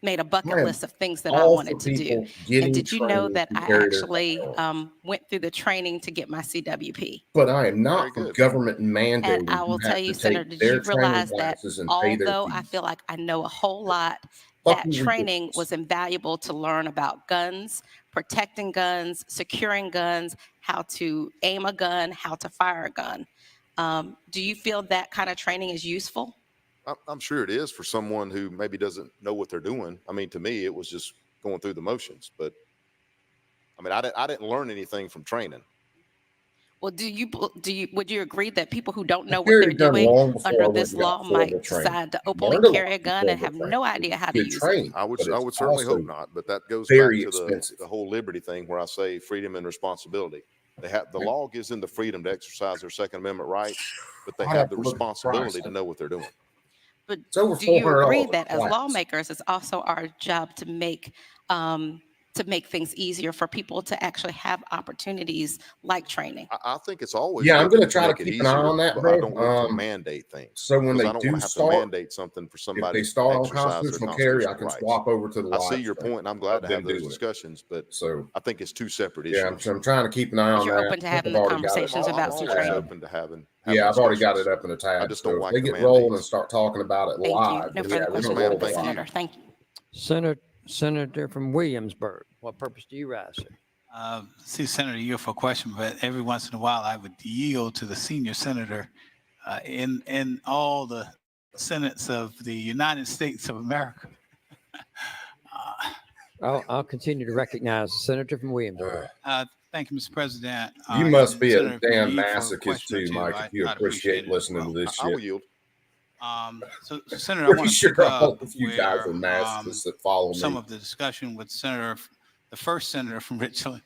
made a bucket Man, list of things that I All wanted for to do. people getting And did you know training that to I carry their actually firearms. went through the training to get my CWP? But I am Very not for good. government And mandating. I will You tell have you, to Senator, take did their you training realize that classes and pay their although I fees. feel like I know a whole lot, Fucking that training ridiculous. was invaluable to learn about guns, protecting guns, securing guns, how to aim a gun, how to fire a gun. Do you feel that kind of training is useful? I'm sure it is for someone who maybe doesn't know what they're doing. I mean, to me, it was just going through the motions. But I mean, I didn't learn anything from training. Well, would you agree that people who don't know what Carry they're a gun doing long before I under went this and got law formal might training. decide to openly Learned a carry lot a from gun and formal have training. no It idea was how to good use it? training, I would but it's certainly also hope not. But that goes very back to expensive. the whole liberty thing where I say freedom and responsibility. The law gives them the freedom to exercise their Second Amendment rights, but they I'd have have the to look at the responsibility price. to know what they're doing. But It's over do you agree $400 that a as class. lawmakers, it's also our job to make things easier for people to actually have opportunities like training? I think it's always Yeah, I'm good going to try to make it keep an eye easier, on that, but I bro. don't want to mandate things So when because they I don't do want to have to start, mandate something for if somebody they to start on exercise their constitutional carry, I constitutional can rights. swap over to the I live see your stream. point, and I'm glad I've to have been those doing it. discussions, but So I think it's two separate yeah, issues. I'm trying to keep an eye But on you're that. open to I think having I've the already got it conversations I'm about some always training. open to having Yeah, I've already got it discussions. up in a I tab. just So don't if like they the get rolling and mandates. start talking about it Thank you. live, No then further yeah, we're questions gonna ma'am. roll for the it Thank you. live. senator. Thank you. Senator from Williamsburg, what purpose do you rise, sir? See, Senator, you're for a question, but every once in a while I would yield to the senior senator in all the senates of the United States of America. I'll continue to recognize the senator from Williamsburg. Thank you, Mr. President. You must and be a Senator, if you damn yield for a masochist question or too, two, Mike, if you I'd appreciate appreciate it. listening to this I will shit. yield. So Senator, I Pretty want to sure pick all up of you guys where are masochists that follow some me. of the discussion with the first senator from Richland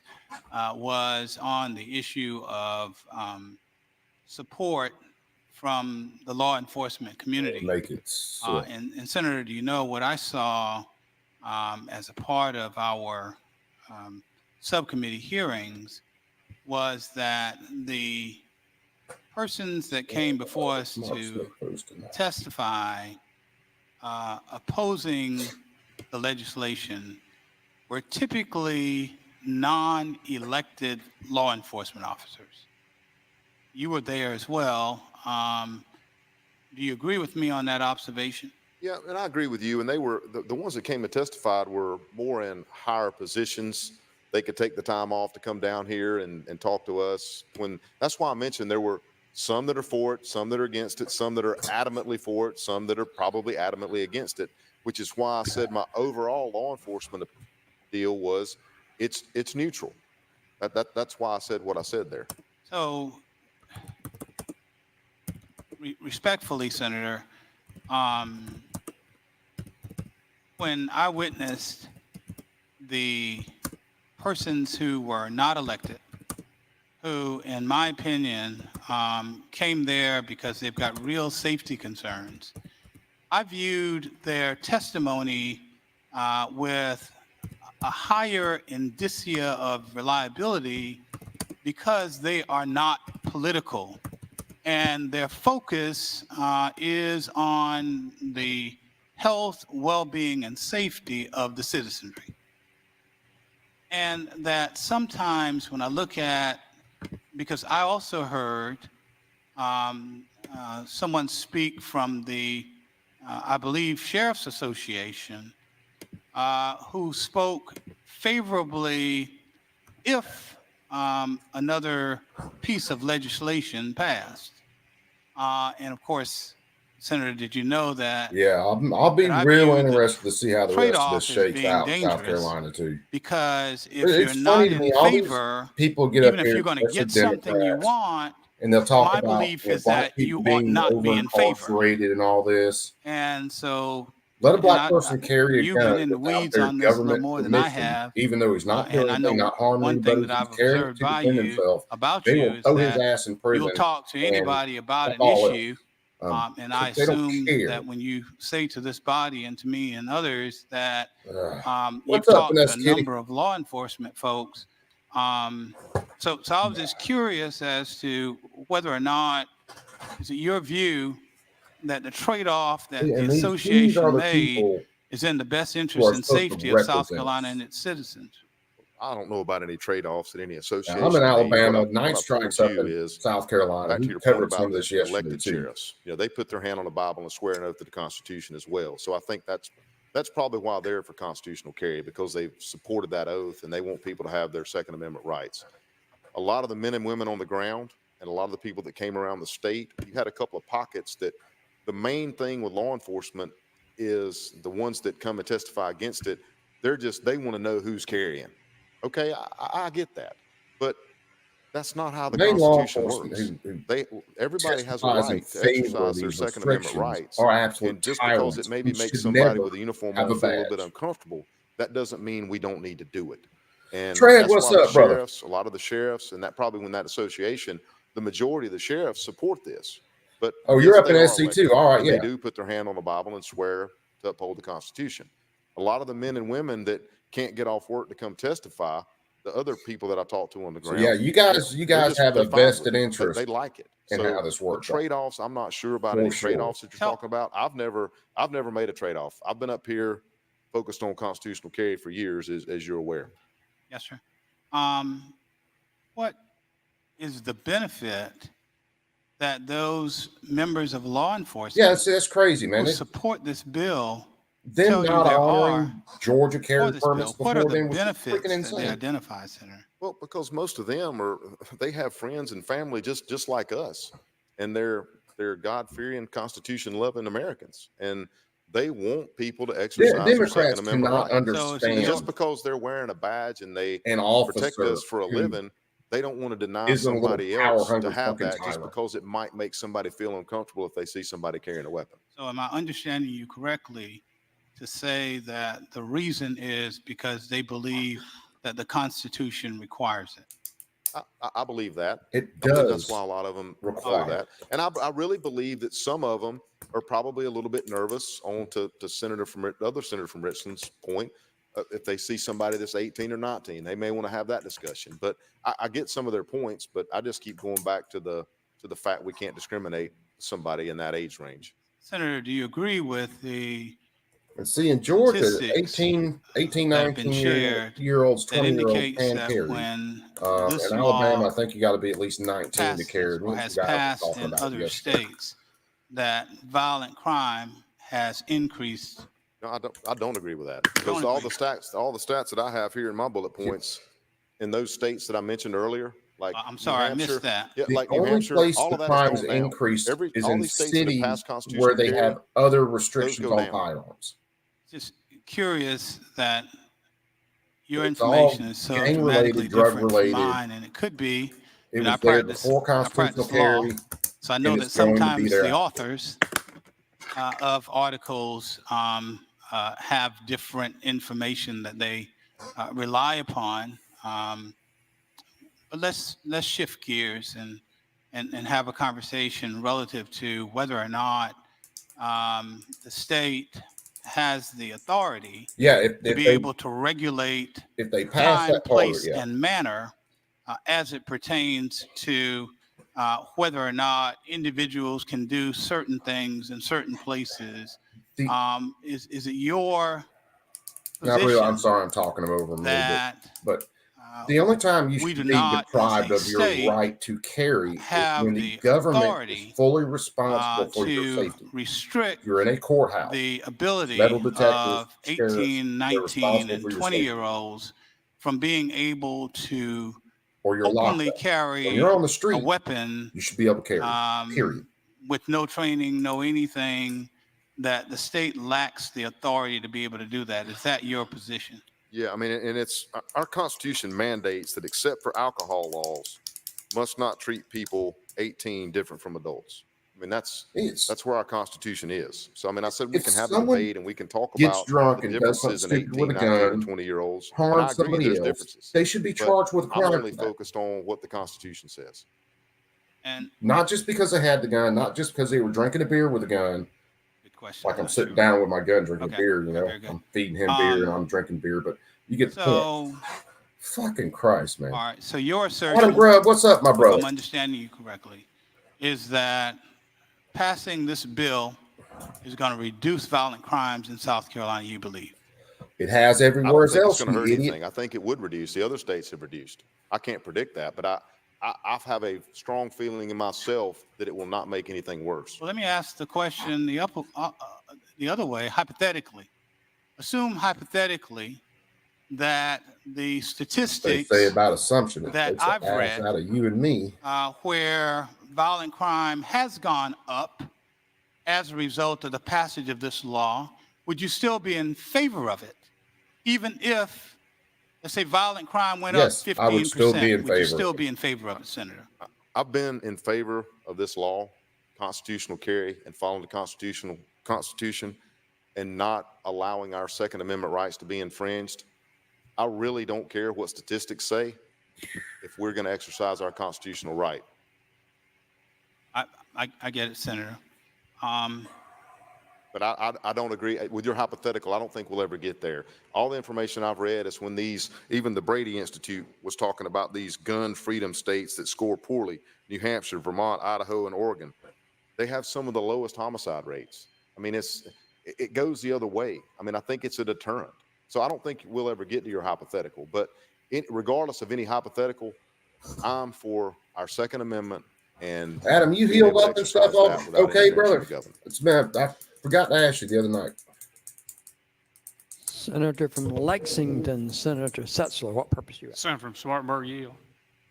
was on the issue of support from the law enforcement community. Make it so. And Senator, do you know what I saw as a part of our subcommittee hearings was that the persons that came before us to testify opposing the legislation were typically non-elected law enforcement officers. You were there as well. Do you agree with me on that observation? Yeah, and I agree with you. And they were the ones that came and testified were more in higher positions. They could take the time off to come down here and talk to us. That's why I mentioned there were some that are for it, some that are against it, some that are adamantly for it, some that are probably adamantly against it, which is why I said my overall law enforcement deal was it's neutral. That's why I said what I said there. So, respectfully, Senator, when I witnessed the persons who were not elected, who, in my opinion, came there because they've got real safety concerns, I viewed their testimony with a higher indicia of reliability because they are not political and their focus is on the health, well-being, and safety of the citizenry. And that sometimes when I look at, because I also heard someone speak from the, I believe, Sheriff's Association, who spoke favorably if another piece of legislation passed. And of course, Senator, did you know that? Yeah, I'll be that I real view the interested to see how the rest of this trade-off as shakes being out in South dangerous Carolina too. because if you're It's funny not to me. in All these favor, people get up even if here, you're going to especially get something you Democrats, want, and they'll talk my about belief is black that people you ought being not over be in favor. incarcerated and all this. And so, Let a and black person carry a you've gun been in the without weeds their on this a little government more than I permission, have. even though he's not doing And I anything, know not harming one anybody, thing that he's I've carrying it observed to by defend you, himself. about They you, will is throw his that ass in you'll prison talk to and anybody about fuck an all issue. else. And I They don't assume care. that when you say to this body and to me and others that you've What's up, talked to Vanessa a Kitty? number of law enforcement folks. So I was just curious as to whether or not, is it your view that the trade-off that the And these are association the made people is in the best who interest are and supposed to safety of South represent Carolina us. and its citizens? I don't know about any trade-offs that any Now, association I'm in made. Alabama. What Night I've Strike's told up you in is, South Carolina. back to We your point covered about some of the this yesterday elected too. sheriffs, they put their hand on the Bible and swear an oath to the Constitution as well. So I think that's probably why they're for constitutional carry, because they've supported that oath and they want people to have their Second Amendment rights. A lot of the men and women on the ground and a lot of the people that came around the state, you had a couple of pockets that the main thing with law enforcement is the ones that come and testify against it. They want to know who's carrying. Okay, I get that, but that's not how the Main law Constitution enforcement works. Everybody has a testifies in right to favor of exercise their these Second Amendment restrictions rights. are And absolute just because it tyrants maybe who makes should somebody never with a uniform have on a feel a little bit badge. uncomfortable, that doesn't mean we don't need to do it. And Trey, that's what's why up, brother? a lot of the sheriffs, and that probably when that association, the majority of the sheriffs support this. But Oh, yes, you're up they in are SC elected, too. All right, and yeah. they do put their hand on the Bible and swear to uphold the Constitution. A lot of the men and women that can't get off work to come testify, the other people that I talk to on the So ground, yeah, you guys have a they're fine with vested it. interest They like it. in So how this the works. trade-offs, I'm not sure about For any sure. trade-offs that you're talking about. I've never made a trade-off. I've been up here focused on constitutional carry for years, as you're aware. Yes, sir. What is the benefit that those members of law enforcement Yeah, that's crazy, man. who support this bill Them tell you not there honoring are Georgia carry for this permits bill? What are before the then was freaking benefits that they insane. identify, Senator? Well, because most of them they have friends and family just like us, and they're God-fearing, Constitution-loving Americans, and they want people to exercise their Second Democrats Amendment cannot rights. So understand Just because they're wearing a badge and they an protect officer us for a who living, they don't want to deny isn't a little somebody power else to hungry have fucking that just tyrant. because it might make somebody feel uncomfortable if they see somebody carrying a weapon. So am I understanding you correctly to say that the reason is because they believe that the Constitution requires it? I believe that. It I believe that's does why a lot of them require follow that. And I really believe that some of them are probably a little bit nervous on to the other senator from Richland's point. If they see somebody that's 18 or 19, they may want to have that discussion. But I get some of their points, but I just keep going back to the fact we can't discriminate somebody in that age range. Senator, do you agree with the And see, in Georgia, statistics 18, that have been 19 shared year olds, that 20-year-olds indicates can that carry. when this In Alabama, law I think you got to be at least 19 to passes carry. or Me and has some guys were passed talking in about it other yesterday. states, that violent crime has increased? No, I don't agree with that, because all the stats that I have here in my bullet points in those states that I mentioned earlier, like I'm New sorry, I Hampshire, missed that. yeah, The like New only Hampshire, place all the of that has crimes gone down. increased is all in these states that have cities passed where constitutional they carry, have other restrictions go on down. firearms. Just curious that your It's information all is so gang-related, dramatically different from drug-related. mine, and it could be. It I was there practice before constitutional law, carry, so I know and that it's going to be sometimes there the after. authors of articles have different information that they rely upon. But let's shift gears and have a conversation relative to whether or not the state has the authority Yeah, to be able to regulate if they pass time, that part of place, it, yeah. and manner as it pertains to whether or not individuals can do certain things in certain places. Is it your I'm position sorry, I'm talking over them a little bit, that but the only time you we do should be not, as deprived a of your state, right to carry is when have the the government is authority fully responsible for your to safety. restrict If you're in a courthouse, the ability metal detectors, of sheriffs, 18, they're 19, responsible and for your 20 safety year olds from being able to or your openly lockdown. carry When you're on the a street, weapon you should be able to carry. Period. with no training, no anything, that the state lacks the authority to be able to do that. Is that your position? Yeah, I mean, and it's our Constitution mandates that except for alcohol laws, must not treat people 18 different from adults. I mean, that's where our Constitution is. So, I mean, I said we If can have a someone debate and we can talk gets about drunk the and does something differences in stupid with 18, a 19, and gun, 20-year-olds. And I harms agree somebody there's else, differences. they should be But charged with a I'm crime only for that. focused on what the Constitution says. And Not just because they had the gun, not just because they were drinking a beer with a gun. good question. Like I'm sitting down with my gun drinking Okay. beer, you know, Very good. I'm feeding him beer and I'm drinking beer, but you get the point. So, Fucking Christ, man. all right. So your Adam assertion, Grubb, what's up, my if brother? I'm understanding you correctly, is that passing this bill is going to reduce violent crimes in South Carolina, you believe? It has I everywhere don't think it's else, going to you hurt idiot. anything. I think it would reduce. The other states have reduced. I can't predict that, but I have a strong feeling in myself that it will not make anything worse. Well, let me ask the question the other way, hypothetically. Assume hypothetically that the They statistics say about assumption. It that takes an I've ass read, out of you and me. where violent crime has gone up as a result of the passage of this law, would you still be in favor of it? Even if, let's say, violent crime went Yes, up 15%, I would still be in would you favor. still be in favor of it, Senator? I've been in favor of this law, constitutional carry, and following the Constitution and not allowing our Second Amendment rights to be infringed. I really don't care what statistics say if we're going to exercise our constitutional right. I get it, Senator. But I don't agree with your hypothetical. I don't think we'll ever get there. All the information I've read is when even the Brady Institute was talking about these gun freedom states that score poorly, New Hampshire, Vermont, Idaho, and Oregon. They have some of the lowest homicide rates. I mean, it goes the other way. I mean, I think it's a deterrent. So I don't think we'll ever get to your hypothetical. But regardless of any hypothetical, I'm for our Second Amendment. And Adam, you being healed able to up and stuff. exercise that without Okay, interference brother. with the government. It's been, I forgot to ask you the other night. Senator from Lexington, Senator Setzler, what purpose you have? Senator from Smartburg, Yield.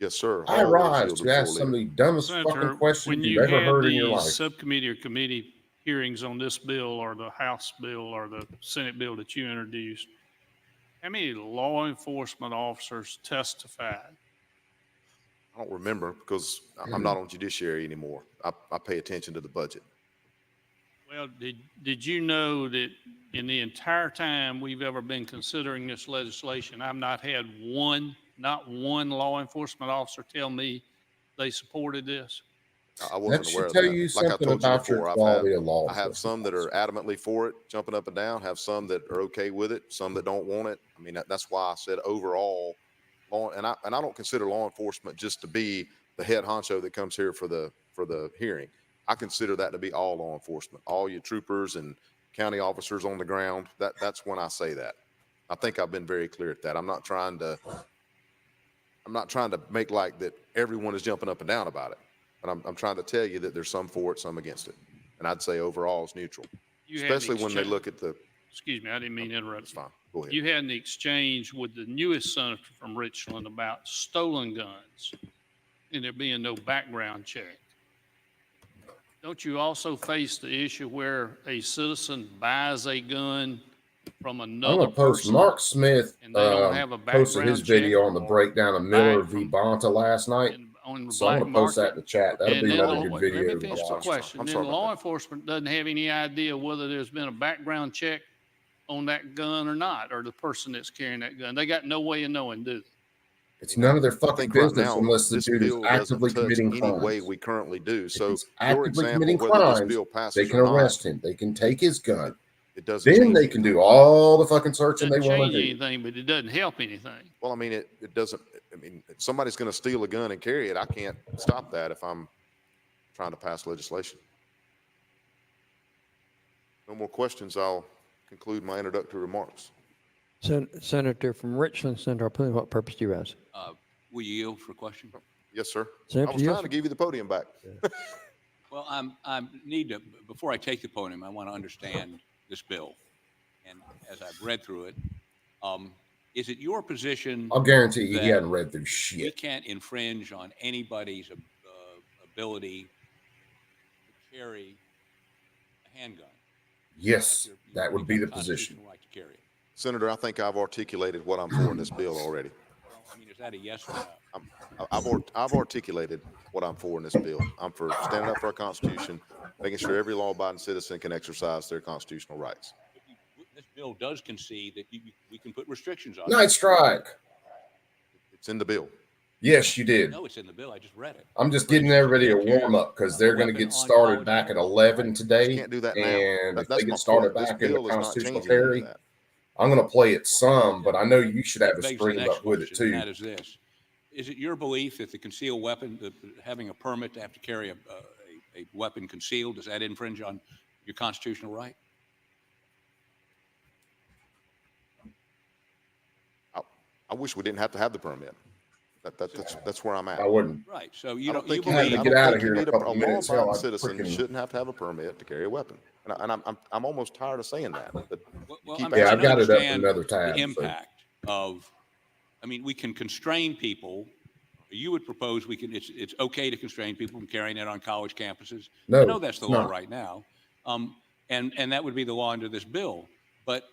Yes, sir. I Always rise yielded to ask before some of leaving. the dumbest Senator, fucking questions when you've you ever had heard in your the life. subcommittee or committee hearings on this bill or the House bill or the Senate bill that you introduced, how many law enforcement officers testified? I don't remember because I'm not on judiciary anymore. I pay attention to the budget. Well, did you know that in the entire time we've ever been considering this legislation, I've not had not one law enforcement officer tell me they supported this? I wasn't That aware should of tell that. you Like I something told you about your before, quality of law I have some that are adamantly for it, jumping up and down, have some that are okay with it, some that don't want it. I mean, that's why I said overall, and I don't consider law enforcement just to be the head honcho that comes here for the hearing. I consider that to be all law enforcement, all your troopers and county officers on the ground. That's when I say that. I think I've been very clear at that. I'm not trying to make like that everyone is jumping up and down about it. But I'm trying to tell you that there's some for it, some against it. And I'd say overall it's neutral, especially when they look at the. Excuse me, I didn't mean to interrupt. It's fine. Go ahead. You had an exchange with the newest senator from Richland about stolen guns and there being no background check. Don't you also face the issue where a citizen buys a gun from I'm another gonna post person? Mark Smith and they don't have a posted his background video check on the or breakdown of Miller buy v. from- Bonta last night. on the So I'm black gonna post that market? in the chat. That'll And be then another the- good video. Let me to finish the watch. question. I'm Then sorry about law that. enforcement doesn't have any idea whether there's been a background check on that gun or not, or the person that's carrying that gun. They got no way of knowing, do they? It's none of their I fucking think right business now, unless the this dude is bill doesn't actively touch committing any crimes. way we currently do. If So he's your actively example, committing whether this crimes, bill they passes can or not, arrest him. They can take his gun. It doesn't Then change they can anything. do all the fucking searching they Doesn't want to change do. anything, but it doesn't help anything. Well, I mean, it doesn't, I mean, if somebody's going to steal a gun and carry it, I can't stop that if I'm trying to pass legislation. No more questions. I'll conclude my introductory remarks. Senator from Richland, Senator Harpoon, what purpose do you ask? Will you yield for a question? Yes, sir. Senator, I was yes, trying to give you the podium back. Well, I need to, before I take the podium, I want to understand this bill. And as I've read through it, is it your position I'll guarantee you he that hadn't read through we shit. can't infringe on anybody's ability to carry a handgun? Yes, that would You've be got the a position. constitutional right to carry it. Senator, I think I've articulated what I'm for in this bill already. Well, I mean, is that a yes or no? I've articulated what I'm for in this bill. I'm for standing up for our Constitution, making sure every law-abiding citizen can exercise their constitutional rights. This bill does concede that we can put restrictions on it. Night strike. It's in the bill. Yes, you did. No, it's in the bill. I just read it. I'm just But it getting says you everybody a can't carry warm up because they're going to weapon get on started college back at campus. 11 today. You can't do that now. And if That's they my get started point. This back in the bill is not constitutional changing any of carry, that. I'm going to play it some, but I know you should have a Begs the string next up with it question, and too. that is this. Is it your belief that the concealed weapon, having a permit to have to carry a weapon concealed, does that infringe on your constitutional right? I wish we didn't have to have the permit. That's where I'm at. I wouldn't. Right. So I you don't don't, you think you I have need, to I believe, get don't out think of you here in a need couple a minutes. Hell, law-abiding I citizen freaking- shouldn't have to have a permit to carry a weapon. And I'm almost tired of saying that. But well, keep I'm Yeah, trying I've to got it up in understand another tab. the So. impact of, I mean, we can constrain people. You would propose it's okay to constrain people from carrying it on college campuses. No, I know that's the it's law not. right now. And that would be the law under this bill. But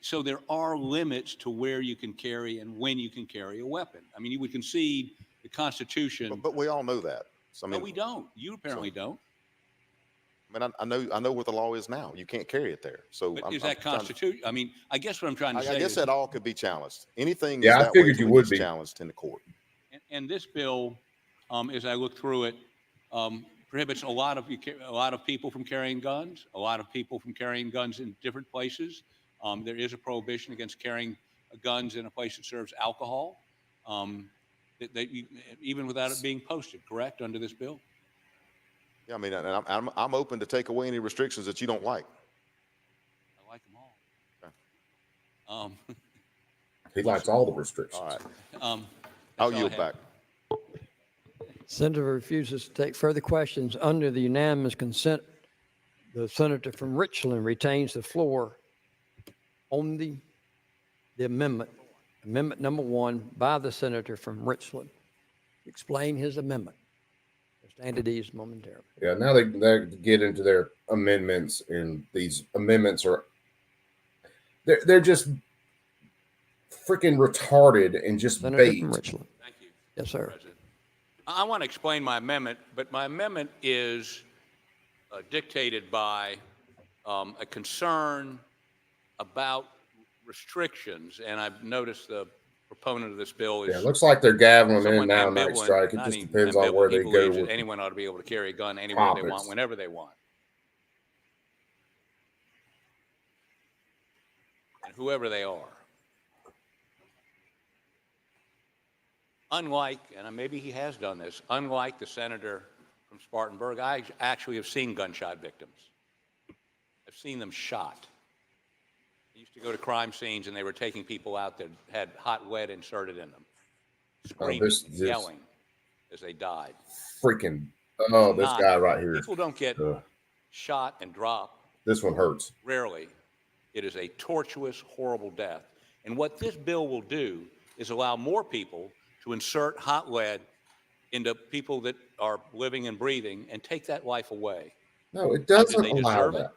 so there are limits to where you can carry and when you can carry a weapon. I mean, you would concede the Constitution. but we all know that. So, I No, mean, we don't. You apparently don't. I mean, I know what the law is now. You can't carry it there. So But I'm is that trying to- constitution? I mean, I guess what I'm trying to I say guess is, that all could be challenged. Anything Yeah, is I that way figured till you it would gets be. challenged in the court. and this bill, as I look through it, prohibits a lot of people from carrying guns, a lot of people from carrying guns in different places. There is a prohibition against carrying guns in a place that serves alcohol, even without it being posted, correct, under this bill? Yeah, I mean, and I'm open to take away any restrictions that you don't like. I like them all. Okay. He likes all the restrictions. All right. That's I'll all I yield have. back. Senator refuses to take further questions. Under the unanimous consent, the senator from Richland retains the floor on the amendment, amendment number 1 by the senator from Richland. Explain his amendment. We'll stand at ease momentarily. Yeah, now they get into their amendments, and these amendments are they're just freaking retarded and just Senator bait. from Richland. Thank you, Yes, sir. President. I want to explain my amendment, but my amendment is dictated by a concern about restrictions, and I've noticed the proponent of this bill Yeah, is it looks like they're gaveling in somewhat now. Night ambivalent. strike. It Not just even depends on where ambivalent. they He go believes that with anyone ought to be able to carry a gun anywhere they want, topics. whenever they want, and whoever they are. Unlike, and maybe he has done this, unlike the senator from Spartanburg, I actually have seen gunshot victims. I've seen them shot. I used to go to crime scenes and they were taking people out that had hot lead inserted in them, screaming, this yelling as they died. Freaking this guy right here. People don't get shot and drop. This one hurts. Rarely. It is a tortuous, horrible death. And what this bill will do is allow more people to insert hot lead into people that are living and breathing and take that life away. No, it Now, doesn't do they allow deserve it? that.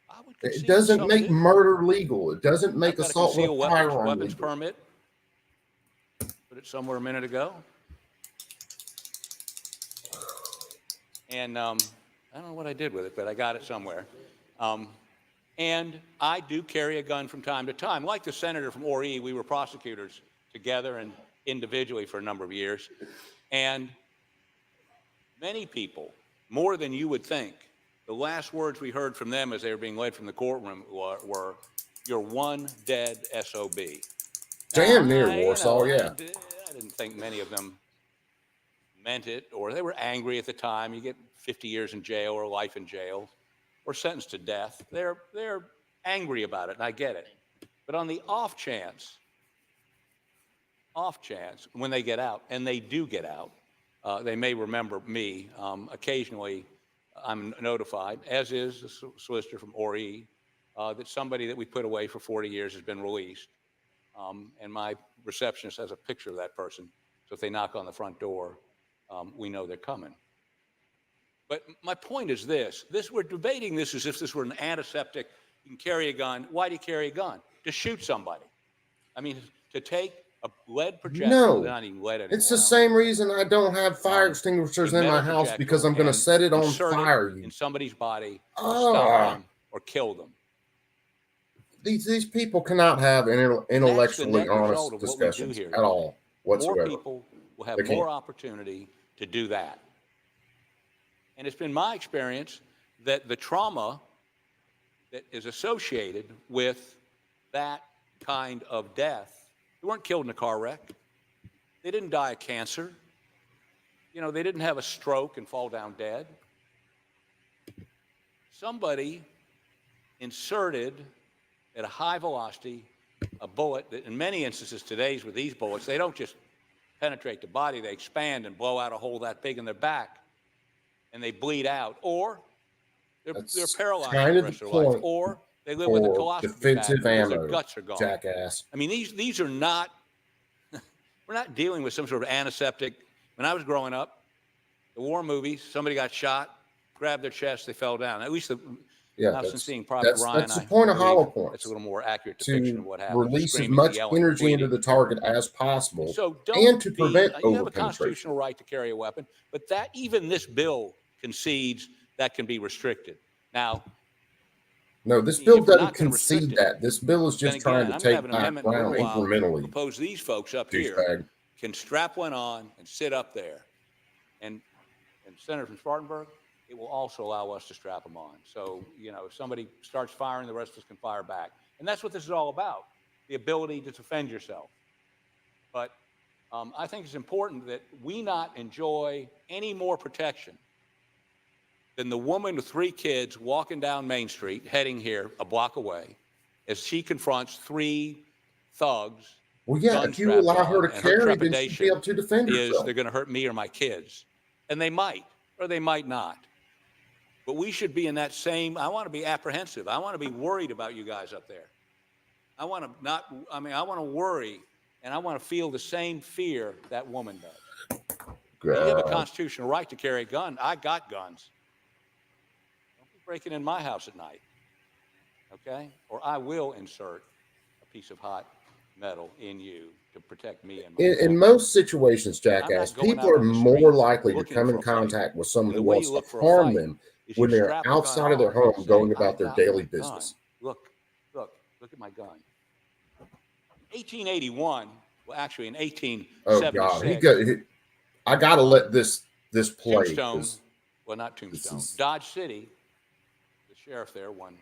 I would concede It doesn't some make do. murder legal. It doesn't make I've got a assault with a concealed firearm weapons legal. permit. Put it somewhere a minute ago. And I don't know what I did with it, but I got it somewhere. And I do carry a gun from time to time. Like the senator from Ori, we were prosecutors together and individually for a number of years. And many people, more than you would think, the last words we heard from them as they were being led from the courtroom were "You're one dead SOB." Damn Now, near I, you Warsaw, know, yeah. I didn't think many of them meant it, or they were angry at the time. You get 50 years in jail or life in jail or sentenced to death. They're angry about it, and I get it. But on the off chance, when they get out, and they do get out, they may remember me. Occasionally, I'm notified, as is the solicitor from ORE, that somebody that we put away for 40 years has been released. And my receptionist has a picture of that person. So if they knock on the front door, we know they're coming. But my point is this. We're debating this as if this were an antiseptic. You can carry a gun. Why do you carry a gun? To shoot somebody. I mean, to take a lead projectile, they're No, not even lead anymore. it's the same reason I don't have fire extinguishers a in my metal house, because I'm going to projectile set it and on insert fire. in somebody's body to Ah. stop them or kill them. These people cannot have intellectually net result honest of what we do discussions here at all More whatsoever. people will have They can't. more opportunity to do that. And it's been my experience that the trauma that is associated with that kind of death, they weren't killed in a car wreck. They didn't die of cancer. You know, they didn't have a stroke and fall down dead. Somebody inserted at a high velocity a bullet that in many instances today with these bullets, they don't just penetrate the body, they expand and blow out a hole that big in their back and they bleed out, or they're paralyzed for the rest of their life, or they live with a colostomy bag defensive because their ammo, guts are gone. jackass. I mean, these are not, we're not dealing with some sort of antiseptic. When I was growing up, the war movies, somebody got shot, grabbed their chest, they fell down. At least now since seeing Private Ryan, that's the point of hollow points. It's a little more accurate depiction of To what happened. release as Screaming, much yelling, energy into bleeding. the target as possible, So and to prevent you have a over constitutional penetration. right to carry a weapon, but that even this bill concedes that can be restricted. Now, No, this if bill we're doesn't not gonna restrict concede it, that. This bill is then just trying again, to I'm gonna have take an back amendment in a ground little while. incrementally. Propose these folks up here Douchebag. can strap one on and sit up there, and Senator from Spartanburg, it will also allow us to strap them on. So, you know, if somebody starts firing, the rest of us can fire back. And that's what this is all about, the ability to defend yourself. But I think it's important that we not enjoy any more protection than the woman with 3 kids walking down Main Street, heading here a block away, as she confronts 3 thugs. Well, yeah, if you allow her to And her carry, then she'd be able to defend is herself. they're going to hurt me or my kids. And they might, or they might not. But we should be in that same, I want to be apprehensive. I want to be worried about you guys up there. I want to worry, and I want to feel the same fear that woman does. You have a constitutional right to carry a gun. I got guns. Don't be breaking in my house at night, okay? Or I will insert a piece of hot metal in you to protect me and my In most situations, jackass, going people out are on the more street likely to looking come for in a fight. contact with someone The who way wants you to look for a harm fight them is when you they're strap a gun outside of their on and home say, going "I about their got daily my business. gun. Look at my gun." 1881, well, actually in Oh God, 1876, I gotta let this play. Tombstone, well, not Tombstone, Dodge City, the sheriff there, one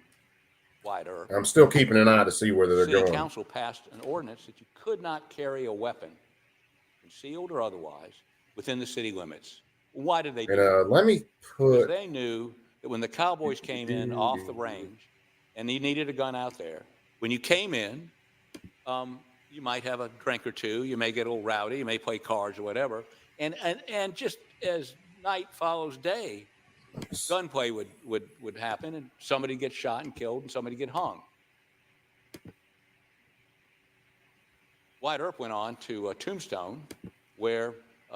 Wyatt Earp, I'm still keeping an eye to see whether they're City going. Council passed an ordinance that you could not carry a weapon, concealed or otherwise, within the city limits. Why did they do that? And let me Because put. they knew that when the Cowboys came in off the range and you needed a gun out there, when you came in, you might have a drink or two, you may get a little rowdy, you may play cards or whatever, and just as night follows day, gunplay would happen, and somebody get shot and killed, and somebody get hung. Wyatt Earp went on to Tombstone, where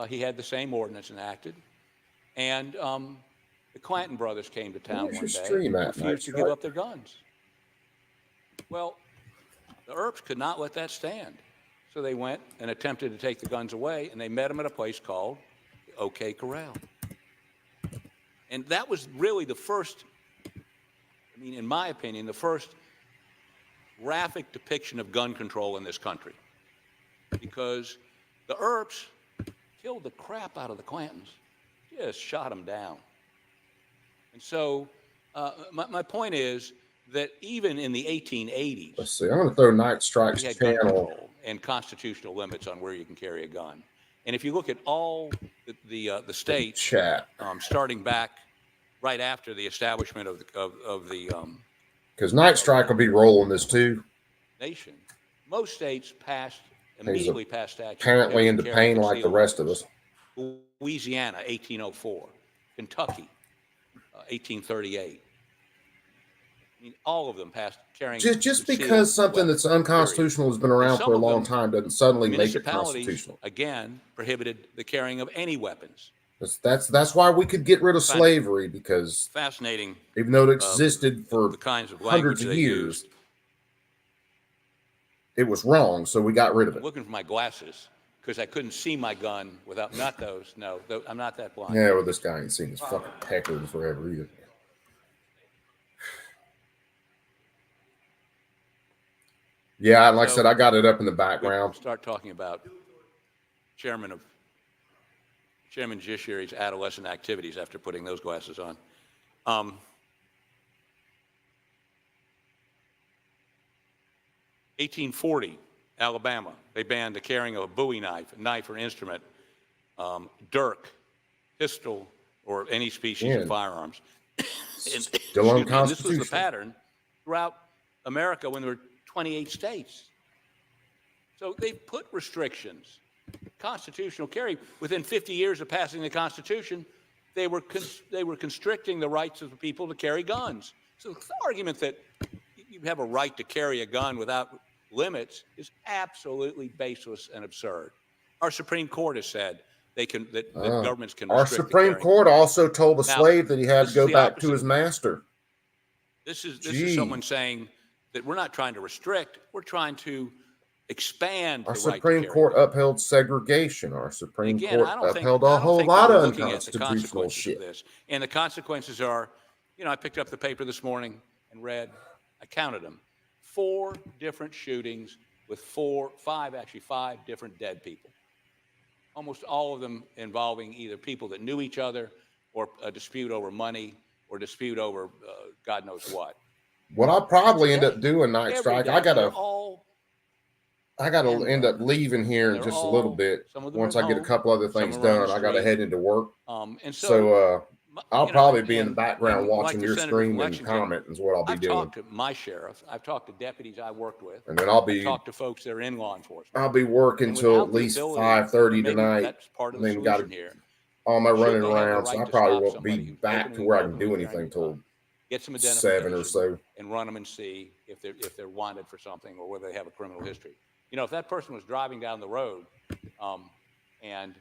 he had the same ordinance enacted, and the Clanton brothers came to town one day and refused to give up their guns. Well, the Earps could not let that stand. So they went and attempted to take the guns away, and they met them at a place called the OK Corral. And that was really the first, I mean, in my opinion, the first graphic depiction of gun control in this country. Because the Earps killed the crap out of the Clantons, just shot them down. And so My point is that even in the 1880s, Let's see. I'm going to throw Night Strike's we had gun channel. control and constitutional limits on where you can carry a gun. And if you look at all the states, Chat. starting back right after the establishment of the Because Night Strike will be rolling this too. nation, most states He's immediately passed statutes. apparently into prohibiting pain carrying like the concealed rest of weapons. us. Louisiana, 1804. Kentucky, 1838. I mean, all of them passed carrying. Just because concealed something weapons, that's unconstitutional has been And around some for a of long them, time doesn't suddenly make it municipalities, constitutional. again, prohibited the carrying of any weapons. That's why we could get rid of Find it slavery, because fascinating, even though it existed for the kinds of hundreds language of they years, used. it was wrong, so we got rid of I'm it. looking for my glasses because I couldn't see my gun without, not those, no, I'm not that blind. Yeah, well, this guy ain't seen his fucking pecker forever either. Yeah, like I said, I got it up in the We background. start talking about Chairman Judiciary's adolescent activities after putting those glasses on. 1840, Alabama, they banned the carrying of a Bowie knife or instrument, dirk, pistol, or any species of firearms. Still unconstitutional. And this was the pattern throughout America when there were 28 states. So they've put restrictions. Constitutional carry, within 50 years of passing the Constitution, they were constricting the rights of the people to carry guns. So the argument that you have a right to carry a gun without limits is absolutely baseless and absurd. Our Supreme Court has said that governments can Our restrict Supreme Court also told a Now, slave that he had to this go is the back to opposite his of that. master. This is someone saying that we're not trying to restrict, we're trying to expand Our the right to Supreme carry Court guns. upheld segregation. Our Supreme Again, Court I don't upheld think, a I don't whole think lot we're of looking at the unconstitutional consequences shit. of this. And the consequences are, I picked up the paper this morning and read, I counted them, 4 different shootings with 5 different dead people. Almost all of them involving either people that knew each other or a dispute over money or dispute over God knows what. What I'll probably end Today, up doing, Night every Strike, day, I gotta they're all end up leaving here in They're just a little all- bit. some of them Once are I get a home, couple other some things of them are on done, the I gotta street. head into work. And So I'll probably be in the and background like watching the your senator from stream and Lexington, commenting is what I'll be I've doing. talked to my sheriff. I've talked to deputies I worked with. And then I'll I've be talked to folks that are in law enforcement. I'll be working And till without at the least ability, 5:30 maybe tonight. that's part of And the then got solution here. all my Should running they have the around, so right I to probably stop won't somebody be who's back to openly where I and can do openly carrying anything a gun? till Get some 7 or identification so. and run them and see if they're wanted for something or whether they have a criminal history. If that person was driving down the road and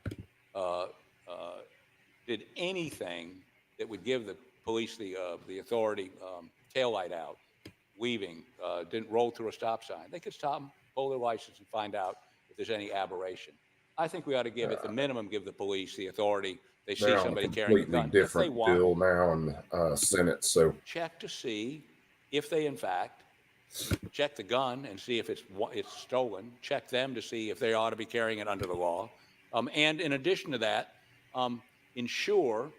did anything that would give the police the authority, taillight out, weaving, didn't roll through a stop sign, they could stop them, pull their license, and find out if there's any aberration. I think we ought to give, at the minimum, give the police the authority. They see They're on a somebody carrying a completely gun. If they different want, bill now in the Senate. So check to see if they, in fact, check the gun and see if it's stolen. Check them to see if they ought to be carrying it under the law. And in addition to that, ensure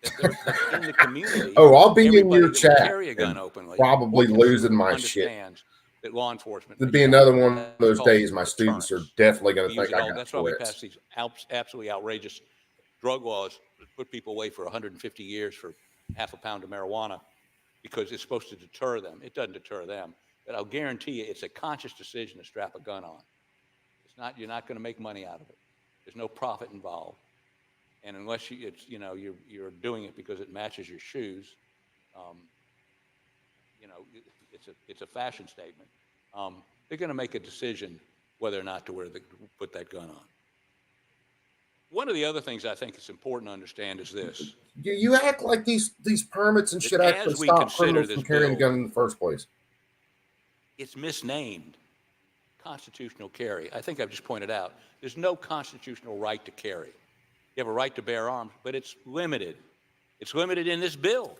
that in the community, I'll be in everybody your that will chat carry a gun and openly, probably or losing conceal it, my shit. understands that law enforcement. It'd be another one of those days my students are definitely going to think I got That's why we Tourette's. passed these absolutely outrageous drug laws that put people away for 150 years for half a pound of marijuana, because it's supposed to deter them. It doesn't deter them. But I'll guarantee you, it's a conscious decision to strap a gun on. It's not. You're not going to make money out of it. There's no profit involved, and unless you're doing it because it matches your shoes, it's a fashion statement. They're going to make a decision whether or not to put that gun on. One of the other things I think it's important to understand is this. You act like these permits and shit actually as we stop consider criminals this from carrying a bill, gun in the first place. It's misnamed constitutional carry. I think I've just pointed out there's no constitutional right to carry. You have a right to bear arms, but it's limited. It's limited in this bill.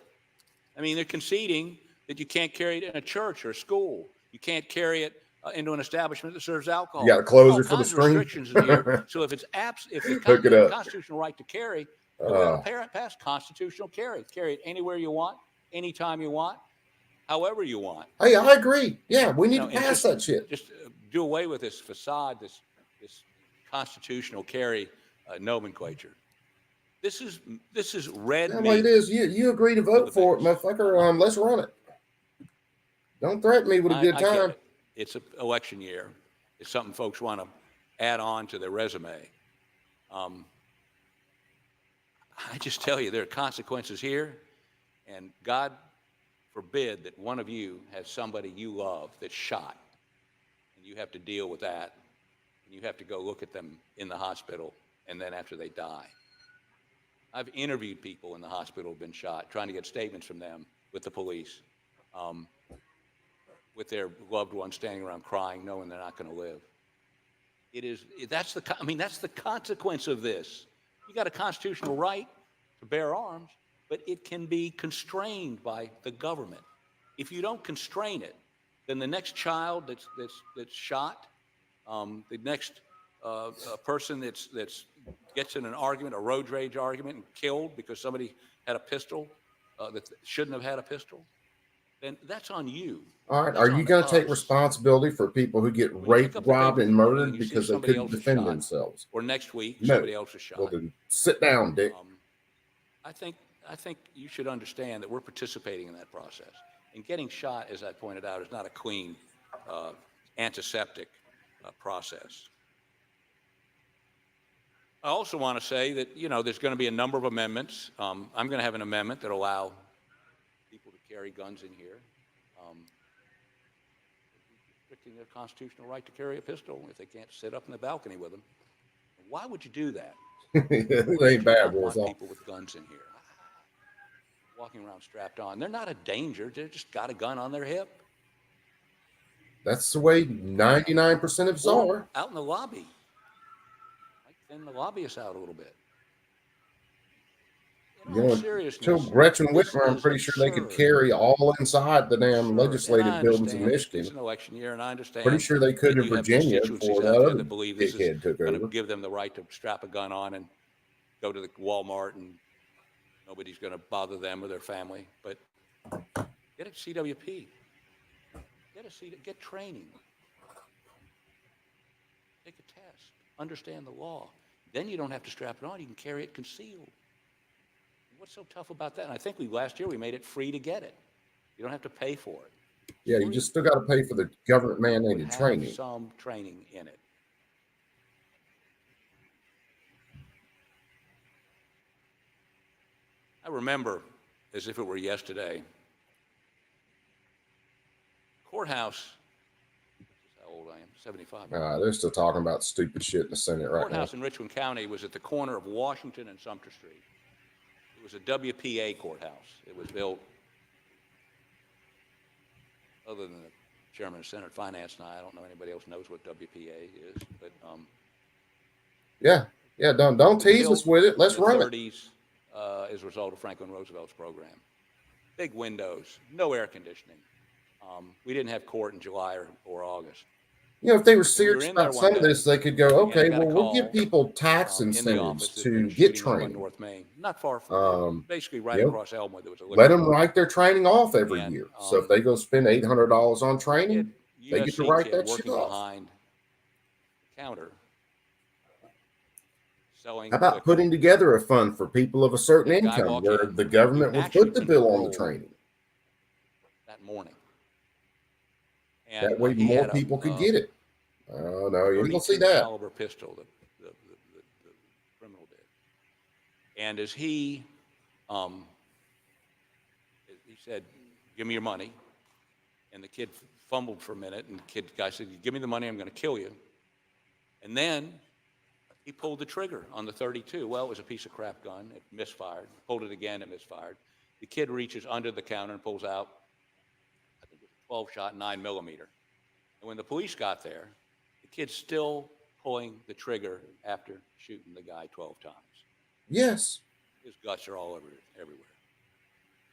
I mean, they're conceding that you can't carry it in a church or a school. You can't carry it into an establishment that serves alcohol. You got a closer All for the kinds of stream? restrictions in here. So if the Hook it up. constitutional right to carry, we ought to pass constitutional carry. Carry it anywhere you want, anytime you want, however you want. Hey, I agree. Yeah, we need You know, to and pass that shit. Just do away with this facade, this constitutional carry nomenclature. This is red Yeah, like it meat is. You agree to to the vote for it, base. motherfucker. Let's run it. Don't threaten me with a good I get time. it. It's an election year. It's something folks want to add on to their resume. I just tell you, there are consequences here, and God forbid that one of you has somebody you love that's shot, and you have to deal with that, and you have to go look at them in the hospital, and then after they die. I've interviewed people in the hospital who've been shot, trying to get statements from them with the police, with their loved ones standing around crying, knowing they're not going to live. That's the consequence of this. You got a constitutional right to bear arms, but it can be constrained by the government. If you don't constrain it, then the next child that's shot, the next person that's gets in an argument, a road rage argument, and killed because somebody had a pistol that shouldn't have had a pistol, then that's on you. All right. That's Are you on going to take us. responsibility for people who get When you raped, pick up the robbed, paper in and the morning murdered and you see because they somebody couldn't else is defend shot, themselves? or next week No. somebody else is shot. Well, then sit down, Dick. I think you should understand that we're participating in that process. And getting shot, as I pointed out, is not a clean, antiseptic process. I also want to say that, there's going to be a number of amendments. I'm going to have an amendment that allow people to carry guns in here, restricting their constitutional right to carry a pistol if they can't sit up in the balcony with them. Why would you do that? It Why ain't would you bad, not want Warsaw. people with guns in here, walking around strapped on? They're not a danger. They just got a gun on their hip. That's the way 99% of us Or are. out in the lobby. Like thin the lobbyists out a little bit. In all Till seriousness, Gretchen this Whitmer, I'm is pretty sure they could absurd. carry all inside the damn Absurd. And I legislative buildings in understand it's Michigan. an election year, and I understand Pretty sure they could that in you have Virginia constituencies before out that there other that believe this is dickhead took going over. to give them the right to strap a gun on and go to the Walmart and nobody's going to bother them or their family. But get a CWP. Get training. Take a test. Understand the law. Then you don't have to strap it on. You can carry it concealed. What's so tough about that? And I think last year we made it free to get it. You don't have to pay for it. Yeah, you just still got to pay for the government mandated Have training. some training in it. I remember, as if it were yesterday, courthouse. This is how old I am. 75. They're still talking about stupid shit in the Senate right now. Courthouse in Richland County was at the corner of Washington and Sumter Street. It was a WPA courthouse. It was built, other than the chairman of Senate Finance and I don't know anybody else knows what WPA is, but Yeah, don't tease us with it. Let's in the run it. 30s as a result of Franklin Roosevelt's program. Big windows, no air conditioning. We didn't have court in July or August. If they were we were serious in there about one some of day, this, they could go, and I okay, got a well, we'll give call, people tax in the incentives office, there'd been to a get shooting up on training. North Main, not far from here, basically right across Elmwood. There was a Let them write their training off every And, year. So if they go spend $800 on training, they get to USC write kid that shit working off. behind the counter selling How about liquor. putting together a fund for people of a certain Had a guy income walk where in the government who'd would actually put the been bill on the paroled training? that morning. And That way he more had people could get it. Oh, no, you ain't going to see 32 that. caliber pistol, the criminal did. And as he said, give me your money. And the kid fumbled for a minute, and the guy said, give me the money, I'm going to kill you. And then he pulled the trigger on the 32. Well, it was a piece of crap gun. It misfired. Pulled it again, it misfired. The kid reaches under the counter and pulls out, I think it was a 12-shot 9mm. And when the police got there, the kid's still pulling the trigger after shooting the guy 12 times. Yes. His guts are all everywhere.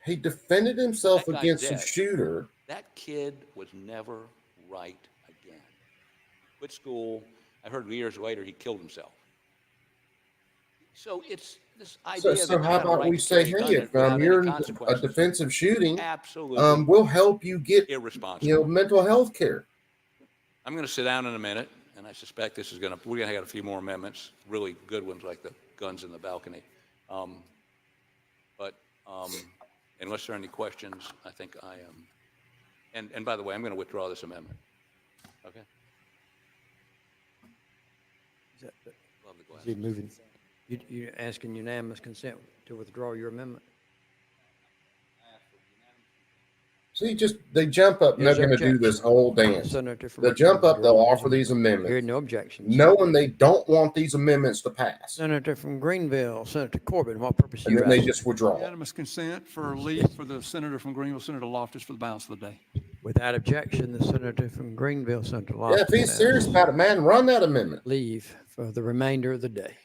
He defended himself That guy's against a dead. shooter. That kid was never right again. Quit school. I heard years later he killed himself. So it's this So, idea so that you how got a about right we to say, carry a gun hey, if without any you're in a consequences. defensive shooting, Absolutely we'll help you get, irresponsible. mental health care. I'm going to sit down in a minute, and I suspect this is going to, we're going to have a few more amendments, really good ones like the guns in the balcony. But unless there are any questions, I think I am. And by the way, I'm going to withdraw this amendment. Okay? Love the glass. Is he moving? You're asking unanimous consent to withdraw your amendment? See, they jump up and they're Is there going to do this objection? whole dance. Senator from They'll jump Richmond up, they'll withdraws his offer these amendment. Hearing amendments, no objections. knowing they don't want these amendments to pass. Senator from Greenville, Senator Corbin, what purpose do And you then they ask? just withdraw. Unanimous consent for leave for the senator from Greenville, Senator Loftus, for the balance of the day. Without objection, the senator from Greenville, Senator Yeah, Loftus, if he's serious about it, man, run that amendment. leave for the remainder of the day.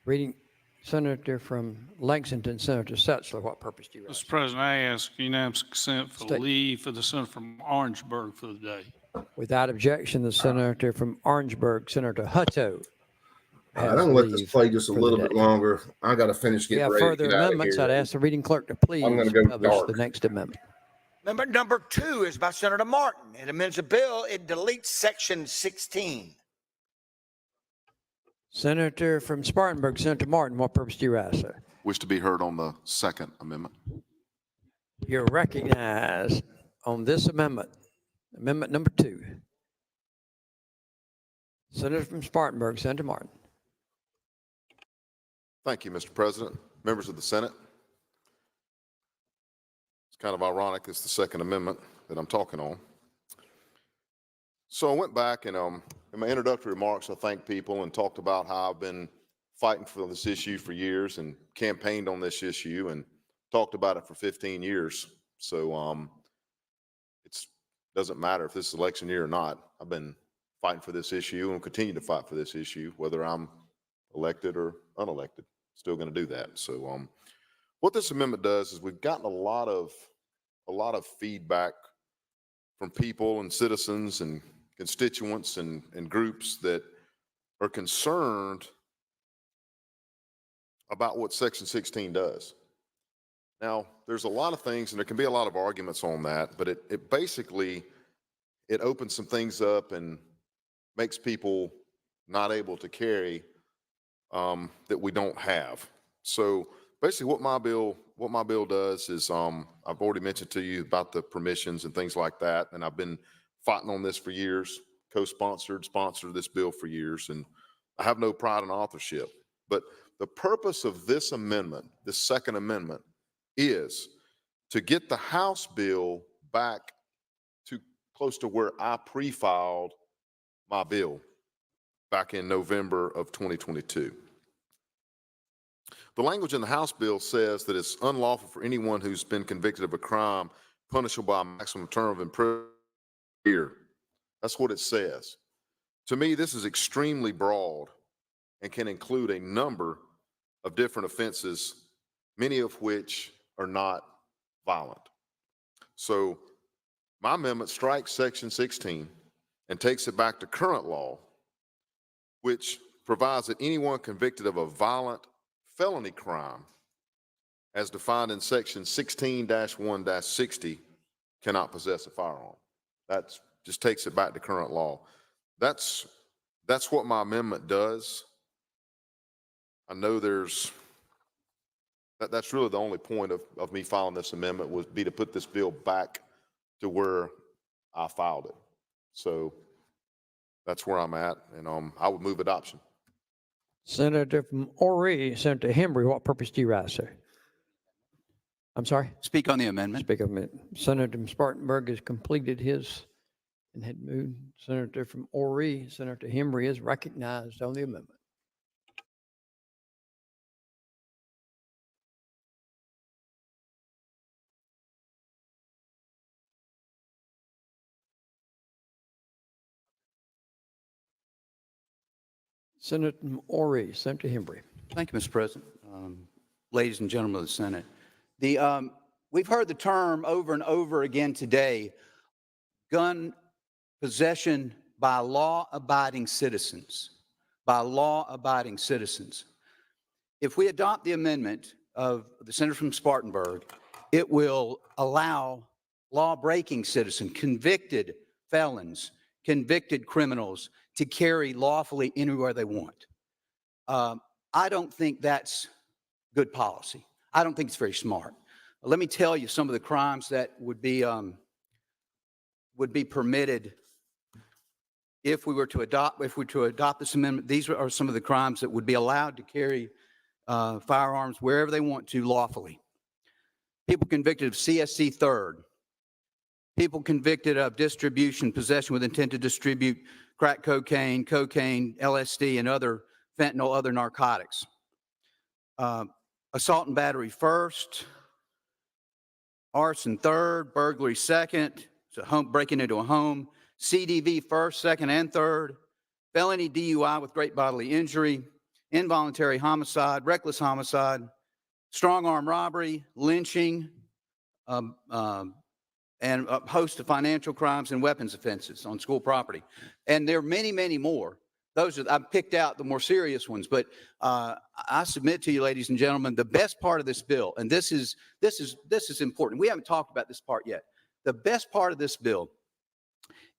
Reading Senator from Lexington, Senator Setzler, what purpose do you ask? Mr. President, I ask unanimous consent for State. leave for the senator from Orangeburg for the day. Without objection, the senator from Orangeburg, Senator Hutto. I'm has going to let this leave play just a for the little bit day. longer. I got to finish If you getting have ready to further get out of amendments, here. I'd ask the reading clerk to please I'm gonna go publish dark. the next amendment. Amendment number 2 is by Senator Martin. It amends a bill. It deletes section 16. Senator from Spartanburg, Senator Martin, what purpose do you ask, sir? Wish to be heard on the second amendment. You're recognized on this amendment, amendment number 2. Senator from Spartanburg, Senator Martin. Thank you, Mr. President, members of the Senate. It's kind of ironic, it's the Second Amendment that I'm talking on. So I went back and in my introductory remarks, I thanked people and talked about how I've been fighting for this issue for years and campaigned on this issue and talked about it for 15 years. So it doesn't matter if this is election year or not. I've been fighting for this issue and continue to fight for this issue, whether I'm elected or unelected. Still going to do that. So what this amendment does is we've gotten a lot of feedback from people and citizens and constituents and groups that are concerned about what Section 16 does. Now, there's a lot of things, and there can be a lot of arguments on that, but it basically, it opens some things up and makes people not able to carry that we don't have. So basically what my bill does is, I've already mentioned to you about the permissions and things like that. And I've been fighting on this for years, sponsored this bill for years. And I have no pride in authorship, but the purpose of this amendment, this Second Amendment, is to get the House bill back to close to where I pre-filed my bill back in November of 2022. The language in the House bill says that it's unlawful for anyone who's been convicted of a crime punishable by a maximum term of imprisonment a year. That's what it says. To me, this is extremely broad and can include a number of different offenses, many of which are not violent. So my amendment strikes Section 16 and takes it back to current law, which provides that anyone convicted of a violent felony crime as defined in Section 16-1-60 cannot possess a firearm. That just takes it back to current law. That's what my amendment does. I know that's really the only point of me filing this amendment would be to put this bill back to where I filed it. So that's where I'm at, and I would move adoption. Senator from Horry, Senator Hembry, what purpose do you ask, sir? I'm sorry? Speak on the amendment. Speak of it. Senator from Spartanburg has completed his and had moved. Senator from Horry, Senator Hembry is recognized on the amendment. Senator from Horry, Senator Hembry. Thank you, Mr. President. Ladies and gentlemen of the Senate, we've heard the term over and over again today, gun possession by law-abiding citizens. by law-abiding citizens. If we adopt the amendment of the Senator from Spartanburg, it will allow law-breaking citizens, convicted felons, convicted criminals to carry lawfully anywhere they want. I don't think that's good policy. I don't think it's very smart. Let me tell you some of the crimes that would be permitted if we were to adopt this amendment. These are some of the crimes that would be allowed to carry firearms wherever they want to lawfully. People convicted of CSC third. People convicted of distribution, possession with intent to distribute crack cocaine, LSD, and other fentanyl, other narcotics. Assault and battery first. Arson third. Burglary second. So breaking into a home. CDV first, second, and third. Felony DUI with great bodily injury. Involuntary homicide. Reckless homicide. Strong arm robbery. Lynching. And a host of financial crimes and weapons offenses on school property. And there are many, many more. Those are, I've picked out the more serious ones, but I submit to you, ladies and gentlemen, the best part of this bill, and this is important. We haven't talked about this part yet. The best part of this bill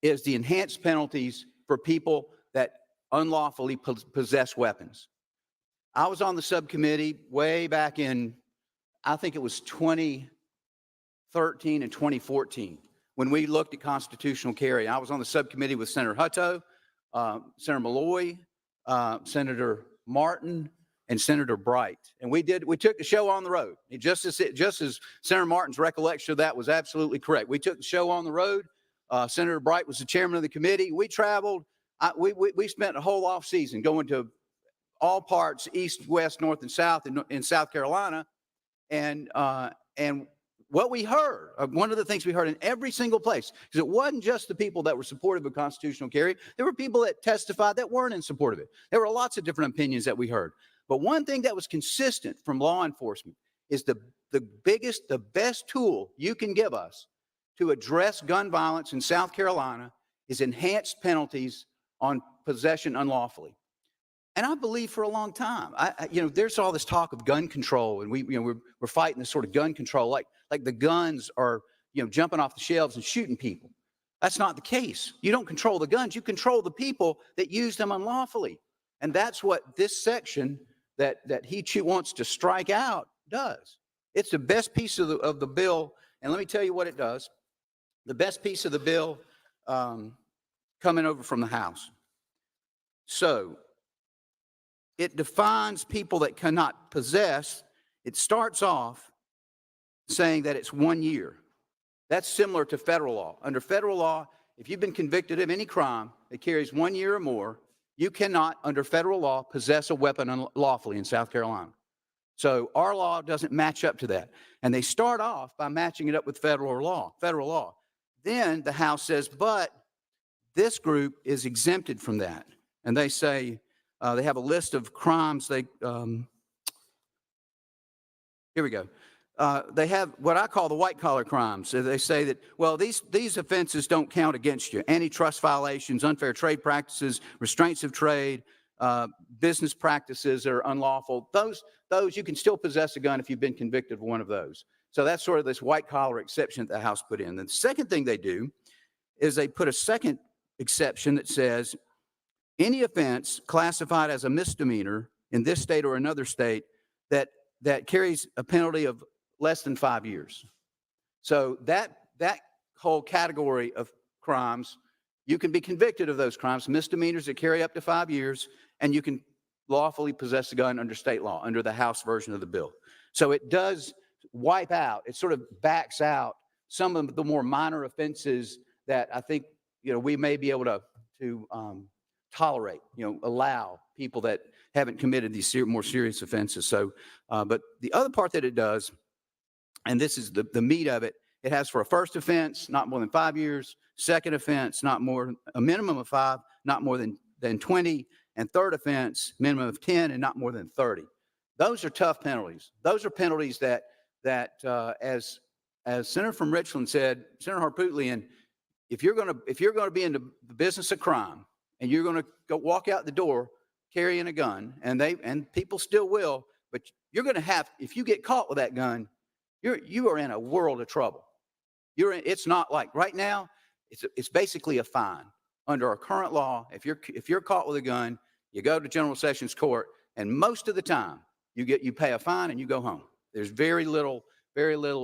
is the enhanced penalties for people that unlawfully possess weapons. I was on the subcommittee way back in, I think it was 2013 and 2014, when we looked at constitutional carry. I was on the subcommittee with Senator Hutto, Senator Malloy, Senator Martin, and Senator Bright. And we took the show on the road. Just as Senator Martin's recollection of that was absolutely correct. We took the show on the road. Senator Bright was the chairman of the committee. We traveled. We spent a whole off season going to all parts, east, west, north, and south in South Carolina. And what we heard, one of the things we heard in every single place, because it wasn't just the people that were supportive of constitutional carry. There were people that testified that weren't in support of it. There were lots of different opinions that we heard. But one thing that was consistent from law enforcement is the best tool you can give us to address gun violence in South Carolina is enhanced penalties on possession unlawfully. And I believe for a long time, there's all this talk of gun control, and we're fighting this sort of gun control, like the guns are, jumping off the shelves and shooting people. That's not the case. You don't control the guns. You control the people that use them unlawfully. And that's what this section that he wants to strike out does. It's the best piece of the bill. And let me tell you what it does. The best piece of the bill coming over from the House. So it defines people that cannot possess. It starts off saying that it's 1 year. That's similar to federal law. Under federal law, if you've been convicted of any crime that carries 1 year or more, you cannot, under federal law, possess a weapon unlawfully in South Carolina. So our law doesn't match up to that. And they start off by matching it up with federal law. Then the House says, but this group is exempted from that. And they say, they have a list of crimes. Here we go. They have what I call the white collar crimes. So they say that, well, these offenses don't count against you. Antitrust violations, unfair trade practices, restraints of trade, business practices that are unlawful. Those you can still possess a gun if you've been convicted of one of those. So that's sort of this white collar exception that the House put in. And the second thing they do is they put a second exception that says any offense classified as a misdemeanor in this state or another state that carries a penalty of less than 5 years. So that whole category of crimes, you can be convicted of those crimes, misdemeanors that carry up to 5 years, and you can lawfully possess a gun under state law, under the House version of the bill. So it does wipe out, it sort of backs out some of the more minor offenses that I think, we may be able to tolerate, allow people that haven't committed these more serious offenses. So, but the other part that it does, and this is the meat of it, it has for a first offense, not more than 5 years, second offense, a minimum of 5, not more than 20, and third offense, minimum of 10 and not more than 30. Those are tough penalties. Those are penalties that as Senator from Richland said, Senator Harpootlian, if you're going to be in the business of crime and you're going to go walk out the door carrying a gun, and people still will, but you're going to have, if you get caught with that gun, you are in a world of trouble. It's not like right now, it's basically a fine. Under our current law, if you're caught with a gun, you go to General Sessions Court, and most of the time you pay a fine and you go home. There's very little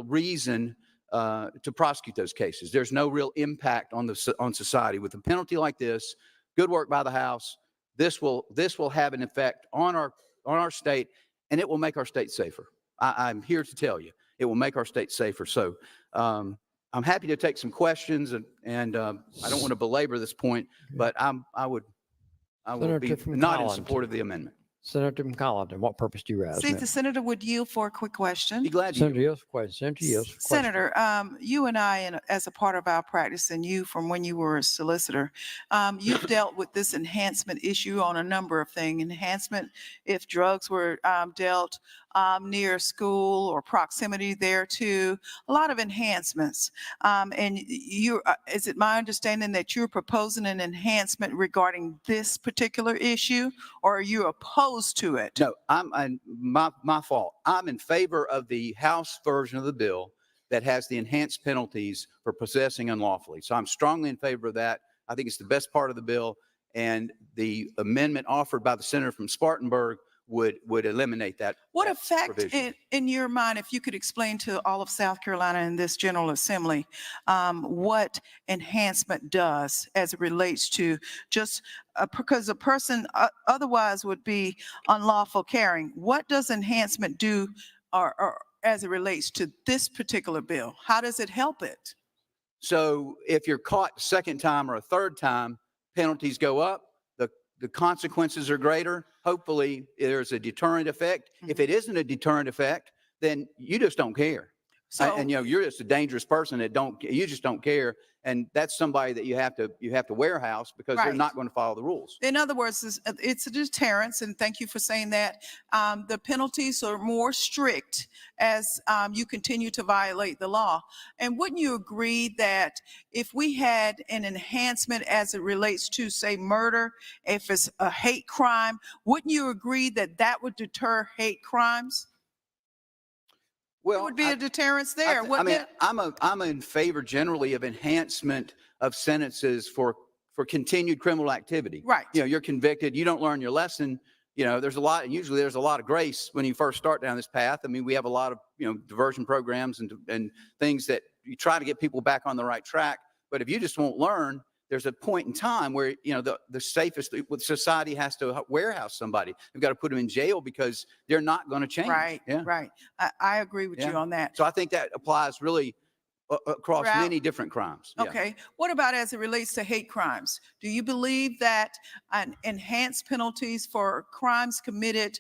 reason to prosecute those cases. There's no real impact on society. With a penalty like this, good work by the House. This will have an effect on our state, and it will make our state safer. I'm here to tell you, it will make our state safer. So I'm happy to take some questions, and I don't want to belabor this point, but I will be Senator from not in Collins. support of the amendment. Senator McCollum, what purpose do you raise? See if ma'am? the senator would yield for a quick question. Be glad to. Senator Yields for question. Senator Yields for question. Senator, you and I, as a part of our practice, and you from when you were a solicitor, you've dealt with this enhancement issue on a number of things. Enhancement if drugs were dealt near school or proximity there to a lot of enhancements. And is it my understanding that you're proposing an enhancement regarding this particular issue, or are you opposed to it? No, my fault. I'm in favor of the House version of the bill that has the enhanced penalties for possessing unlawfully. So I'm strongly in favor of that. I think it's the best part of the bill, and the amendment offered by the senator from Spartanburg would eliminate that. What that effect, provision. in your mind, if you could explain to all of South Carolina in this General Assembly, what enhancement does as it relates to just because a person otherwise would be unlawful carrying? What does enhancement do or as it relates to this particular bill? How does it help it? So if you're caught a second time or a third time, penalties go up. The consequences are greater. Hopefully, there's a deterrent effect. If it isn't a deterrent effect, then you just don't care. So, And you're just a dangerous person you just don't care. And that's somebody that you have to warehouse because they're Right. not going to follow the rules. in other words, it's a deterrence, and thank you for saying that. The penalties are more strict as you continue to violate the law. And wouldn't you agree that if we had an enhancement as it relates to, say, murder, if it's a hate crime, wouldn't you agree that that would deter hate crimes? There Well, would be a deterrence there. I mean, I'm in favor generally of enhancement of sentences for continued criminal activity. Right. You're convicted, you don't learn your lesson. Usually there's a lot of grace when you first start down this path. I mean, we have a lot of, diversion programs and things that you try to get people back on the right track. But if you just won't learn, there's a point in time where, the safest society has to warehouse somebody. They've got to put them in jail because they're not going to change. Right, Yeah. right. I agree with you Yeah. on that. So I think that applies really across Throughout- many different crimes. Yeah. Okay. What about as it relates to hate crimes? Do you believe that enhanced penalties for crimes committed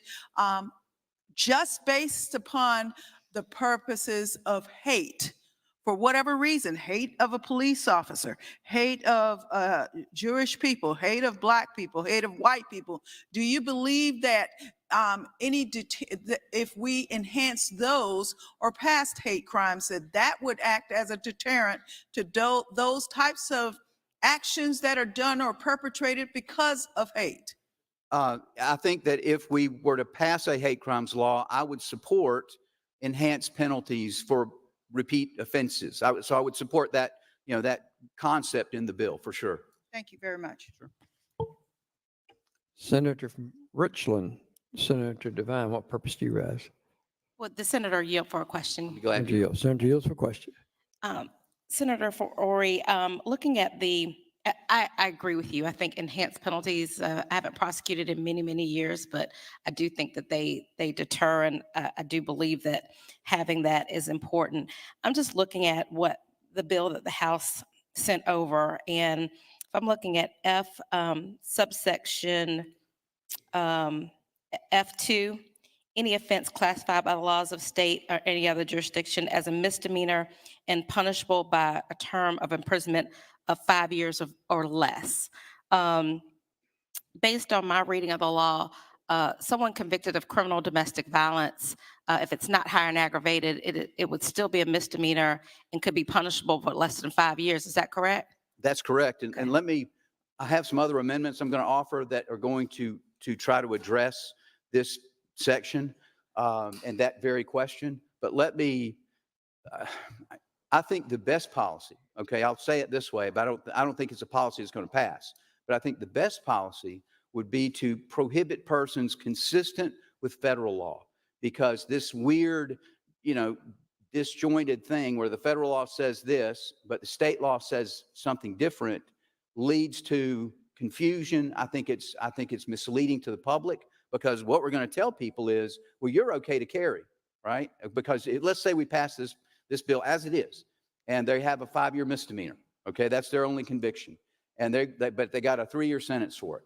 just based upon the purposes of hate, for whatever reason, hate of a police officer, hate of Jewish people, hate of Black people, hate of white people, do you believe that if we enhance those or past hate crimes, that would act as a deterrent to those types of actions that are done or perpetrated because of hate? I think that if we were to pass a hate crimes law, I would support enhanced penalties for repeat offenses. So I would support that, that concept in the bill for sure. Thank you very much. Senator from Richland, Senator Devine, what purpose do you raise? Would the senator yield for a question? Be glad Senator to. Yields. Senator Yields for question. Senator for Ori, looking at I agree with you. I think enhanced penalties, I haven't prosecuted in many, many years, but I do think that they deter, and I do believe that having that is important. I'm just looking at what the bill that the House sent over, and if I'm looking at subsection F2, any offense classified by the laws of state or any other jurisdiction as a misdemeanor and punishable by a term of imprisonment of 5 years or less. Based on my reading of the law, someone convicted of criminal domestic violence, if it's not higher and aggravated, it would still be a misdemeanor and could be punishable for less than 5 years. Is that correct? That's correct. And I have some other amendments I'm going to offer that are going to to try to address this section and that very question. But let me, I think the best policy, okay, I'll say it this way, but I don't think it's a policy that's going to pass. But I think the best policy would be to prohibit persons consistent with federal law, because this weird, disjointed thing where the federal law says this, but the state law says something different leads to confusion. I think it's misleading to the public, because what we're going to tell people is, well, you're okay to carry, right? Because let's say we pass this bill as it is, and they have a 5-year misdemeanor. Okay, that's their only conviction, and but they got a 3-year sentence for it,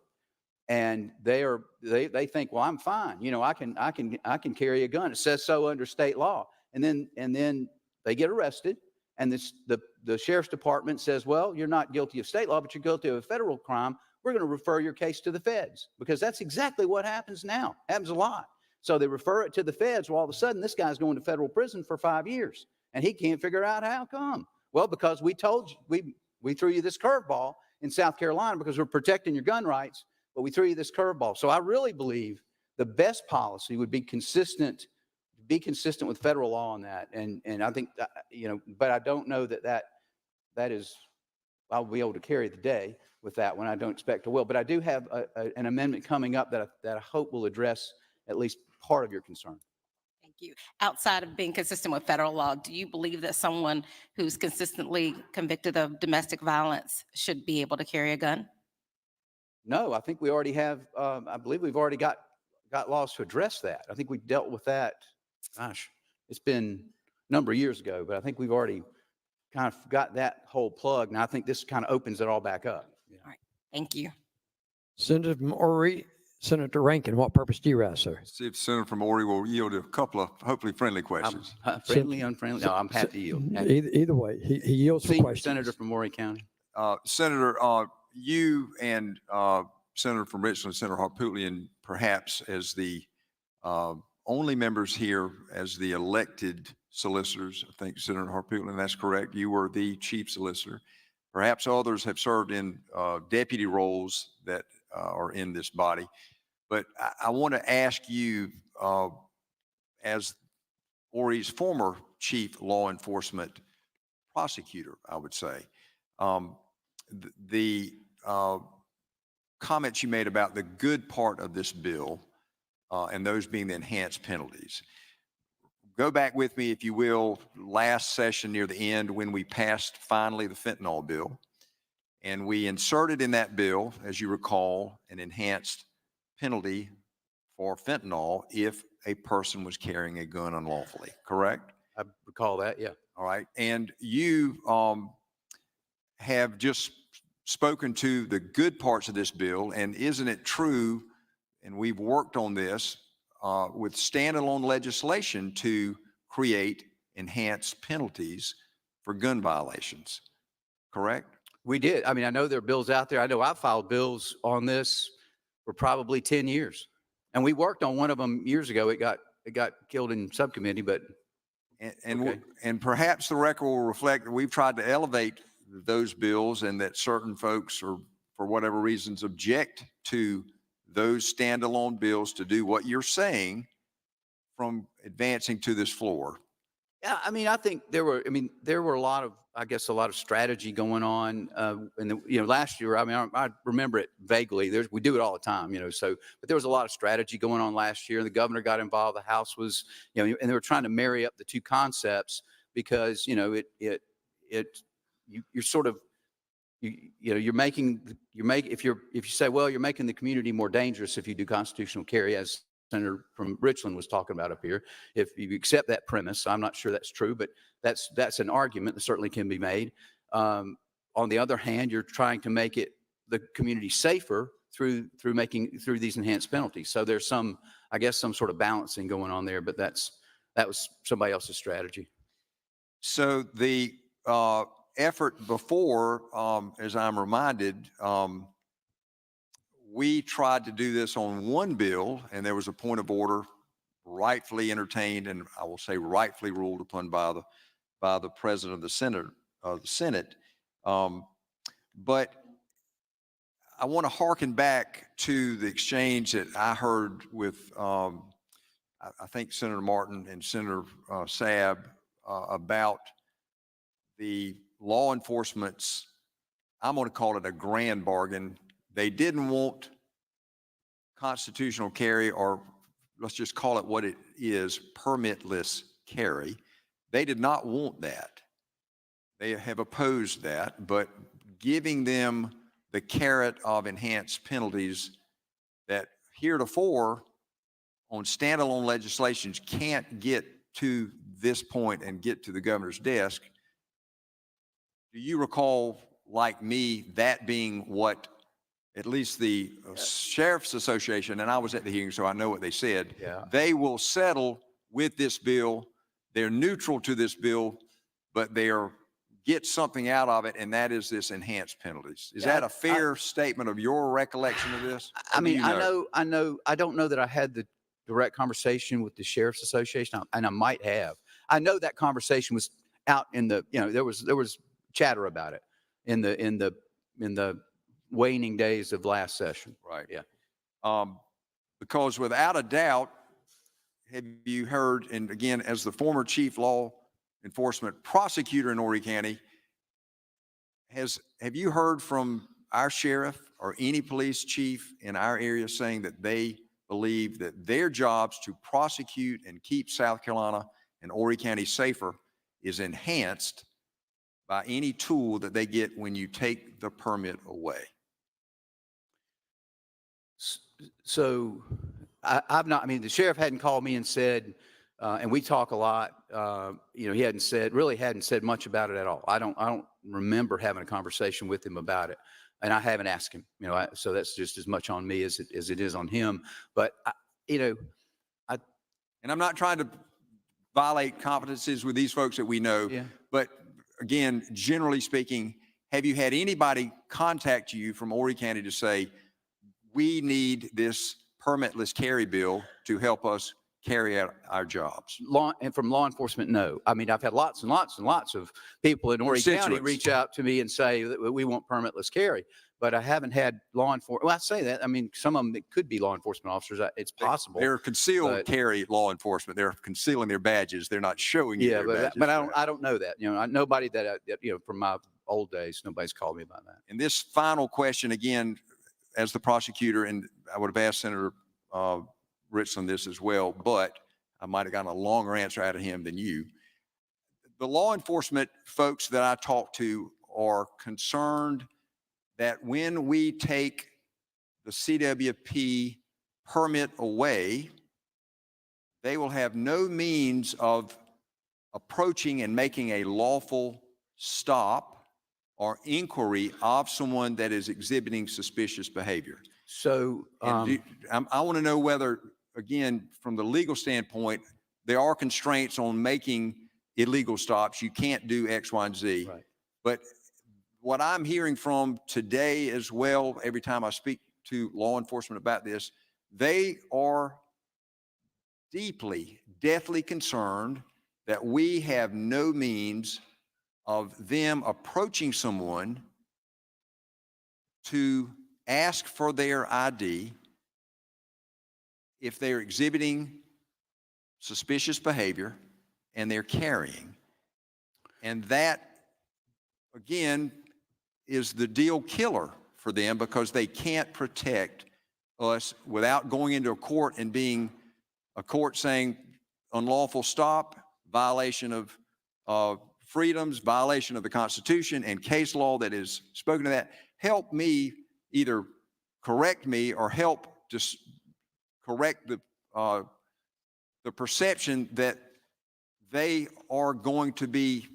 and they think, well, I'm fine. I can carry a gun. It says so under state law, and then they get arrested, and the sheriff's department says, well, you're not guilty of state law, but you're guilty of a federal crime. We're going to refer your case to the feds, because that's exactly what happens now. Happens a lot. So they refer it to the feds. Well, all of a sudden, this guy's going to federal prison for 5 years, and he can't figure out how come. Well, because we told you, we threw you this curveball in South Carolina because we're protecting your gun rights, but we threw you this curveball. So I really believe the best policy would be consistent with federal law on that. And I think, but I don't know that is, I'll be able to carry the day with that one. I don't expect I will, but I do have an amendment coming up that I hope will address at least part of your concern. Thank you. Outside of being consistent with federal law, do you believe that someone who's consistently convicted of domestic violence should be able to carry a gun? No, I think we already have, I believe we've already got laws to address that. I think we dealt with that, gosh, it's been a number of years ago, but I think we've already kind of got that whole plug. And I think this kind of opens it all back up. All right. Thank you. Senator from Ori, Senator Rankin, what purpose do you ask, sir? See if Senator from Ori will yield a couple of hopefully friendly questions. Friendly, unfriendly? No, I'm happy to yield. Either way, he yields for questions. Senator from Ori County. Senator, you and Senator from Richland, Senator Harpootlian, perhaps as the only members here as the elected solicitors. I think Senator Harpootlian, that's correct. You were the chief solicitor. Perhaps others have served in deputy roles that are in this body. But I want to ask you, as Ori's former chief law enforcement prosecutor, I would say, the comments you made about the good part of this bill and those being the enhanced penalties. Go back with me, if you will, last session near the end when we passed finally the fentanyl bill. And we inserted in that bill, as you recall, an enhanced penalty for fentanyl if a person was carrying a gun unlawfully, correct? I recall that, yeah. All right. And you have just spoken to the good parts of this bill. And isn't it true, and we've worked on this with standalone legislation to create enhanced penalties for gun violations, correct? We did. I mean, I know there are bills out there. I know I filed bills on this for probably 10 years. And we worked on one of them years ago. It got killed in subcommittee, but. And perhaps the record will reflect that we've tried to elevate those bills and that certain folks are, for whatever reasons, object to those standalone bills to do what you're saying from advancing to this floor. Yeah, I mean, I think there were a lot of strategy going on. And last year, I mean, I remember it vaguely. We do it all the time, but there was a lot of strategy going on last year. The governor got involved. The House was, and they were trying to marry up the two concepts because, you're sort of, you're making, if you say, well, you're making the community more dangerous if you do constitutional carry, as Senator from Richland was talking about up here. If you accept that premise, I'm not sure that's true, but that's an argument that certainly can be made. On the other hand, you're trying to make the community safer through these enhanced penalties. So there's some sort of balancing going on there, but that was somebody else's strategy. So the effort before, as I'm reminded, we tried to do this on one bill, and there was a point of order rightfully entertained, and I will say rightfully ruled upon by the president of the Senate. But I want to hearken back to the exchange that I heard with, I think Senator Martin and Senator Saab about the law enforcement's, I'm going to call it a grand bargain. They didn't want constitutional carry, or let's just call it what it is, permitless carry. They did not want that. They have opposed that, but giving them the carrot of enhanced penalties that heretofore on standalone legislations can't get to this point and get to the governor's desk. Do you recall, like me, that being what at least the Sheriff's Association, and I was at the hearing, so I know what they said, they will settle with this bill. They're neutral to this bill, but they're get something out of it, and that is this enhanced penalties. Is that a fair statement of your recollection of this? I mean, I don't know that I had the direct conversation with the Sheriff's Association, and I might have. I know that conversation was out in the, there was chatter about it in the waning days of last session. Right. Yeah. Because without a doubt, have you heard, and again, as the former chief law enforcement prosecutor in Horry County, have you heard from our sheriff or any police chief in our area saying that they believe that their jobs to prosecute and keep South Carolina and Horry County safer is enhanced by any tool that they get when you take the permit away? So I've not, I mean, the sheriff hadn't called me and said, and we talk a lot, he hadn't said much about it at all. I don't remember having a conversation with him about it, and I haven't asked him, so that's just as much on me as it is on him. But and I'm not trying to violate competencies with these folks that we know, but again, generally speaking, have you had anybody contact you from Horry County to say, we need this permitless carry bill to help us carry out our jobs? And from law enforcement, no. I mean, I've had lots and lots and lots of people in Horry County reach out to me and say that we want permitless carry, but I haven't had law enforcement. Well, I say that. I mean, some of them, it could be law enforcement officers. It's possible. They're concealed carry law enforcement. They're concealing their badges. They're not showing you their badges. But I don't know that. Nobody that from my old days, nobody's called me about that. And this final question, again, as the prosecutor, and I would have asked Senator Richland this as well, but I might have gotten a longer answer out of him than you. The law enforcement folks that I talk to are concerned that when we take the CWP permit away, they will have no means of approaching and making a lawful stop or inquiry of someone that is exhibiting suspicious behavior. So I want to know whether, again, from the legal standpoint, there are constraints on making illegal stops. You can't do X, Y, and Z. Right. But what I'm hearing from today as well, every time I speak to law enforcement about this, they are deathly concerned that we have no means of them approaching someone to ask for their ID if they're exhibiting suspicious behavior and they're carrying. And that, again, is the deal killer for them, because they can't protect us without going into a court and being a court saying unlawful stop, violation of freedoms, violation of the Constitution, and case law that is spoken to that. Help me either correct me or help just correct the perception that they are going to be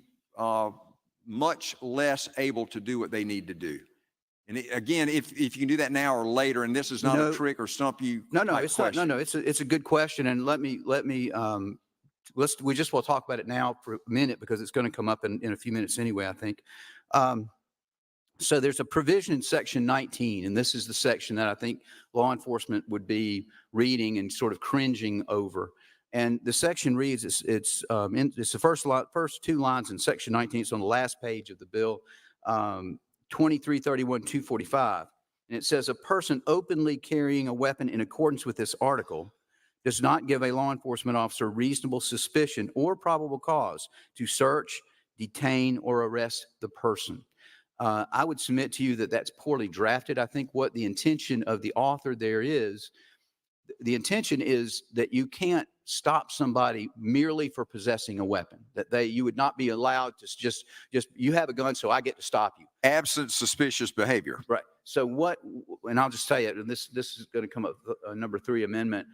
much less able to do what they need to do. And again, if you can do that now or later, and this is not a trick or stump you. No, it's not. No, it's a good question. And let me we just will talk about it now for a minute, because it's going to come up in a few minutes anyway, I think. So there's a provision in section 19, and this is the section that I think law enforcement would be reading and sort of cringing over. And the section reads, it's the first two lines in section 19. It's on the last page of the bill, 2331-245. And it says a person openly carrying a weapon in accordance with this article does not give a law enforcement officer reasonable suspicion or probable cause to search, detain, or arrest the person. I would submit to you that that's poorly drafted. I think what the intention of the author there is, the intention is that you can't stop somebody merely for possessing a weapon, that you would not be allowed to just, you have a gun, so I get to stop you. Absent suspicious behavior. Right. So what, and I'll just say it, and this is going to come up, number 3 amendment.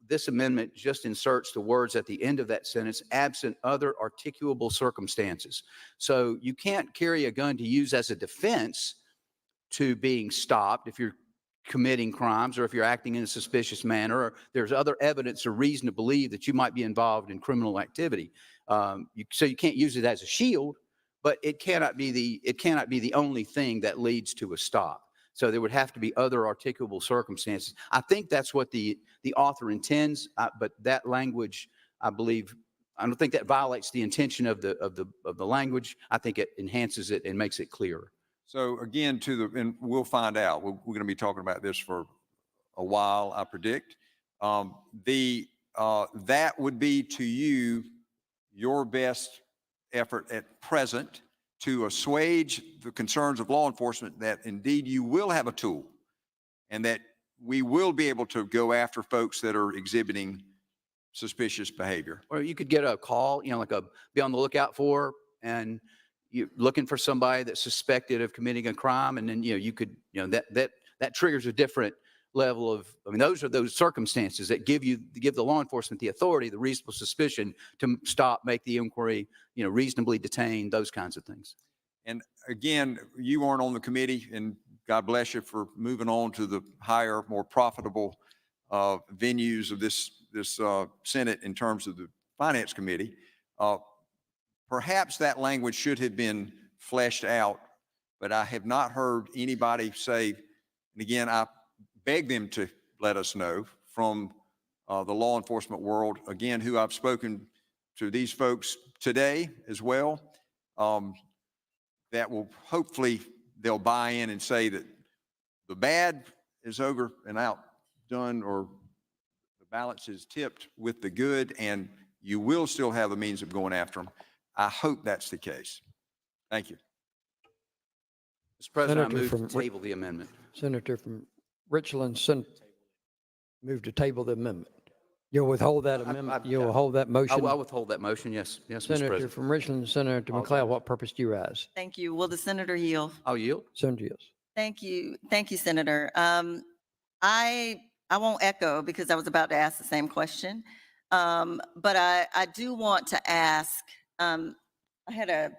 This amendment just inserts the words at the end of that sentence, absent other articulable circumstances. So you can't carry a gun to use as a defense to being stopped if you're committing crimes or if you're acting in a suspicious manner, or there's other evidence or reason to believe that you might be involved in criminal activity. So you can't use it as a shield, but it cannot be the only thing that leads to a stop. So there would have to be other articulable circumstances. I think that's what the author intends, but that language, I believe, I don't think that violates the intention of the language. I think it enhances it and makes it clearer. So again, and we'll find out. We're going to be talking about this for a while, I predict. That would be to you your best effort at present to assuage the concerns of law enforcement that indeed you will have a tool and that we will be able to go after folks that are exhibiting suspicious behavior. Or you could get a call, be on the lookout for, and you're looking for somebody that's suspected of committing a crime, and then that triggers a different level of, those are those circumstances that give the law enforcement the authority, the reasonable suspicion to stop, make the inquiry, reasonably detain, those kinds of things. And again, you weren't on the committee, and God bless you for moving on to the higher, more profitable venues of this Senate in terms of the Finance Committee. Perhaps that language should have been fleshed out, but I have not heard anybody say, and again, I beg them to let us know from the law enforcement world, again, who I've spoken to these folks today as well, that will hopefully they'll buy in and say that the bad is over and outdone, or the balance is tipped with the good, and you will still have a means of going after them. I hope that's the case. Thank you. Mr. President, Senator I move from to table the amendment. Senator from Richland, move to table the amendment. You'll withhold that amendment? You'll withhold that motion? I'll withhold that motion, yes. Yes, Mr. Senator President. from Richland, Senator McLeod, what purpose do you rise? Thank you. Will the senator yield? I'll yield. Senator yields. Thank you. Thank you, Senator. I won't echo because I was about to ask the same question. But I do want to ask, I had a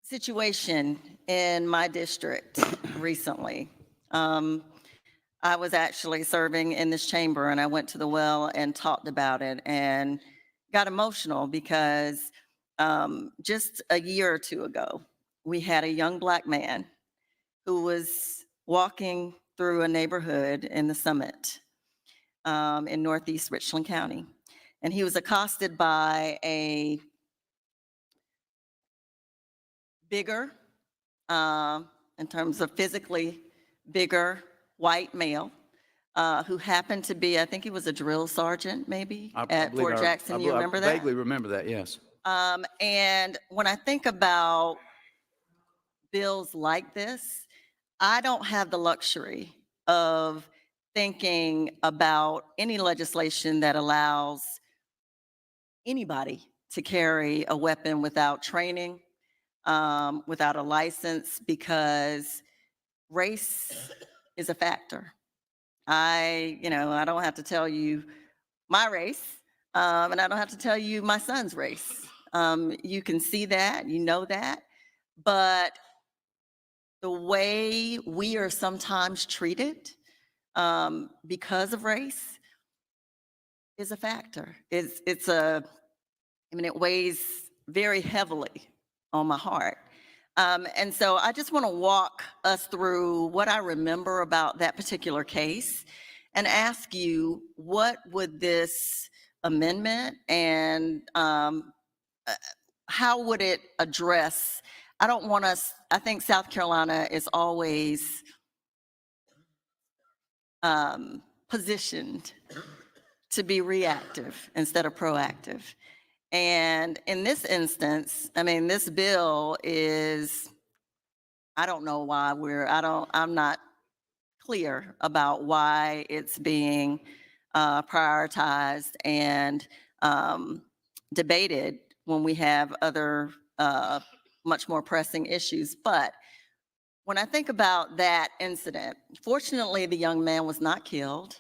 situation in my district recently. I was actually serving in this chamber, and I went to the well and talked about it and got emotional because just a year or two ago, we had a young Black man who was walking through a neighborhood in the Summit in Northeast Richland County. And he was accosted by a bigger, in terms of physically bigger, white male who happened to be, I think he was a drill sergeant maybe at Fort Jackson. You remember that? I vaguely remember that, yes. And when I think about bills like this, I don't have the luxury of thinking about any legislation that allows anybody to carry a weapon without training, without a license, because race is a factor. I don't have to tell you my race, and I don't have to tell you my son's race. You can see that, you know that, but the way we are sometimes treated because of race is a factor. It weighs very heavily on my heart. And so I just want to walk us through what I remember about that particular case and ask you, what would this amendment and how would it address I don't want us, I think South Carolina is always positioned to be reactive instead of proactive. And in this instance, I mean, this bill is, I don't know why I'm not clear about why it's being prioritized and debated when we have other much more pressing issues. But when I think about that incident, fortunately, the young man was not killed,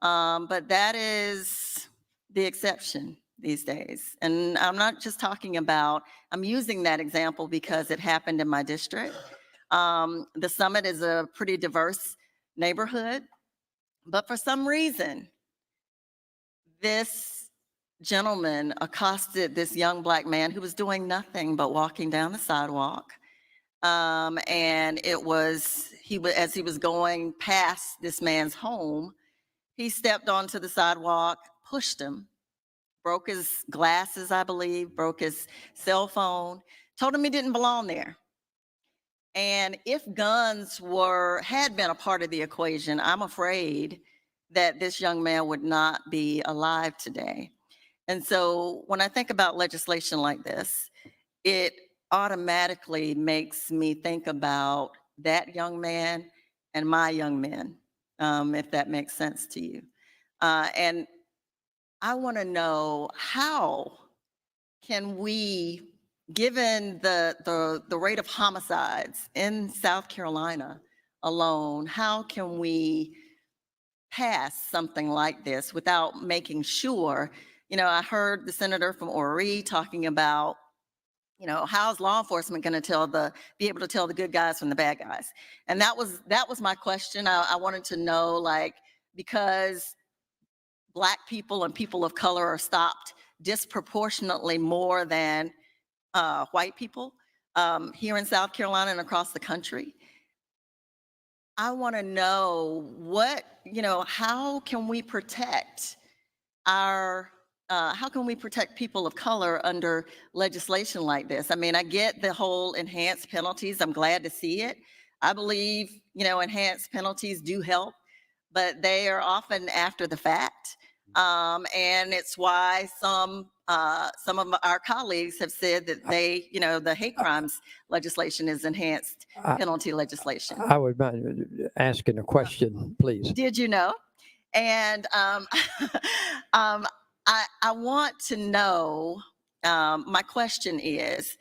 but that is the exception these days. And I'm not just talking about, I'm using that example because it happened in my district. The Summit is a pretty diverse neighborhood, but for some reason, this gentleman accosted this young Black man who was doing nothing but walking down the sidewalk. And it was, as he was going past this man's home, he stepped onto the sidewalk, pushed him, broke his glasses, I believe, broke his cell phone, told him he didn't belong there. And if guns had been a part of the equation, I'm afraid that this young man would not be alive today. And so when I think about legislation like this, it automatically makes me think about that young man and my young men, if that makes sense to you. And I want to know, how can we, given the rate of homicides in South Carolina alone, how can we pass something like this without making sure, I heard the senator from Horry talking about, how's law enforcement going to be able to tell the good guys from the bad guys? And that was my question. I wanted to know, like, because Black people and people of color are stopped disproportionately more than white people here in South Carolina and across the country. I want to know how can we protect how can we protect people of color under legislation like this? I mean, I get the whole enhanced penalties. I'm glad to see it. I believe, enhanced penalties do help, but they are often after the fact. And it's why some of our colleagues have said that the hate crimes legislation is enhanced penalty legislation. I would mind asking a question, please. Did you know? And I want to know, my question is,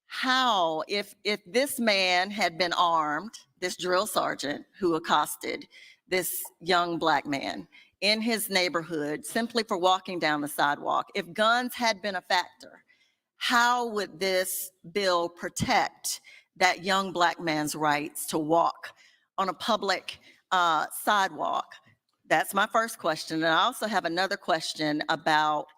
how, if this man had been armed, this drill sergeant who accosted this young Black man in his neighborhood simply for walking down the sidewalk, if guns had been a factor, how would this bill protect that young Black man's rights to walk on a public sidewalk? That's my first question. And I also have another question about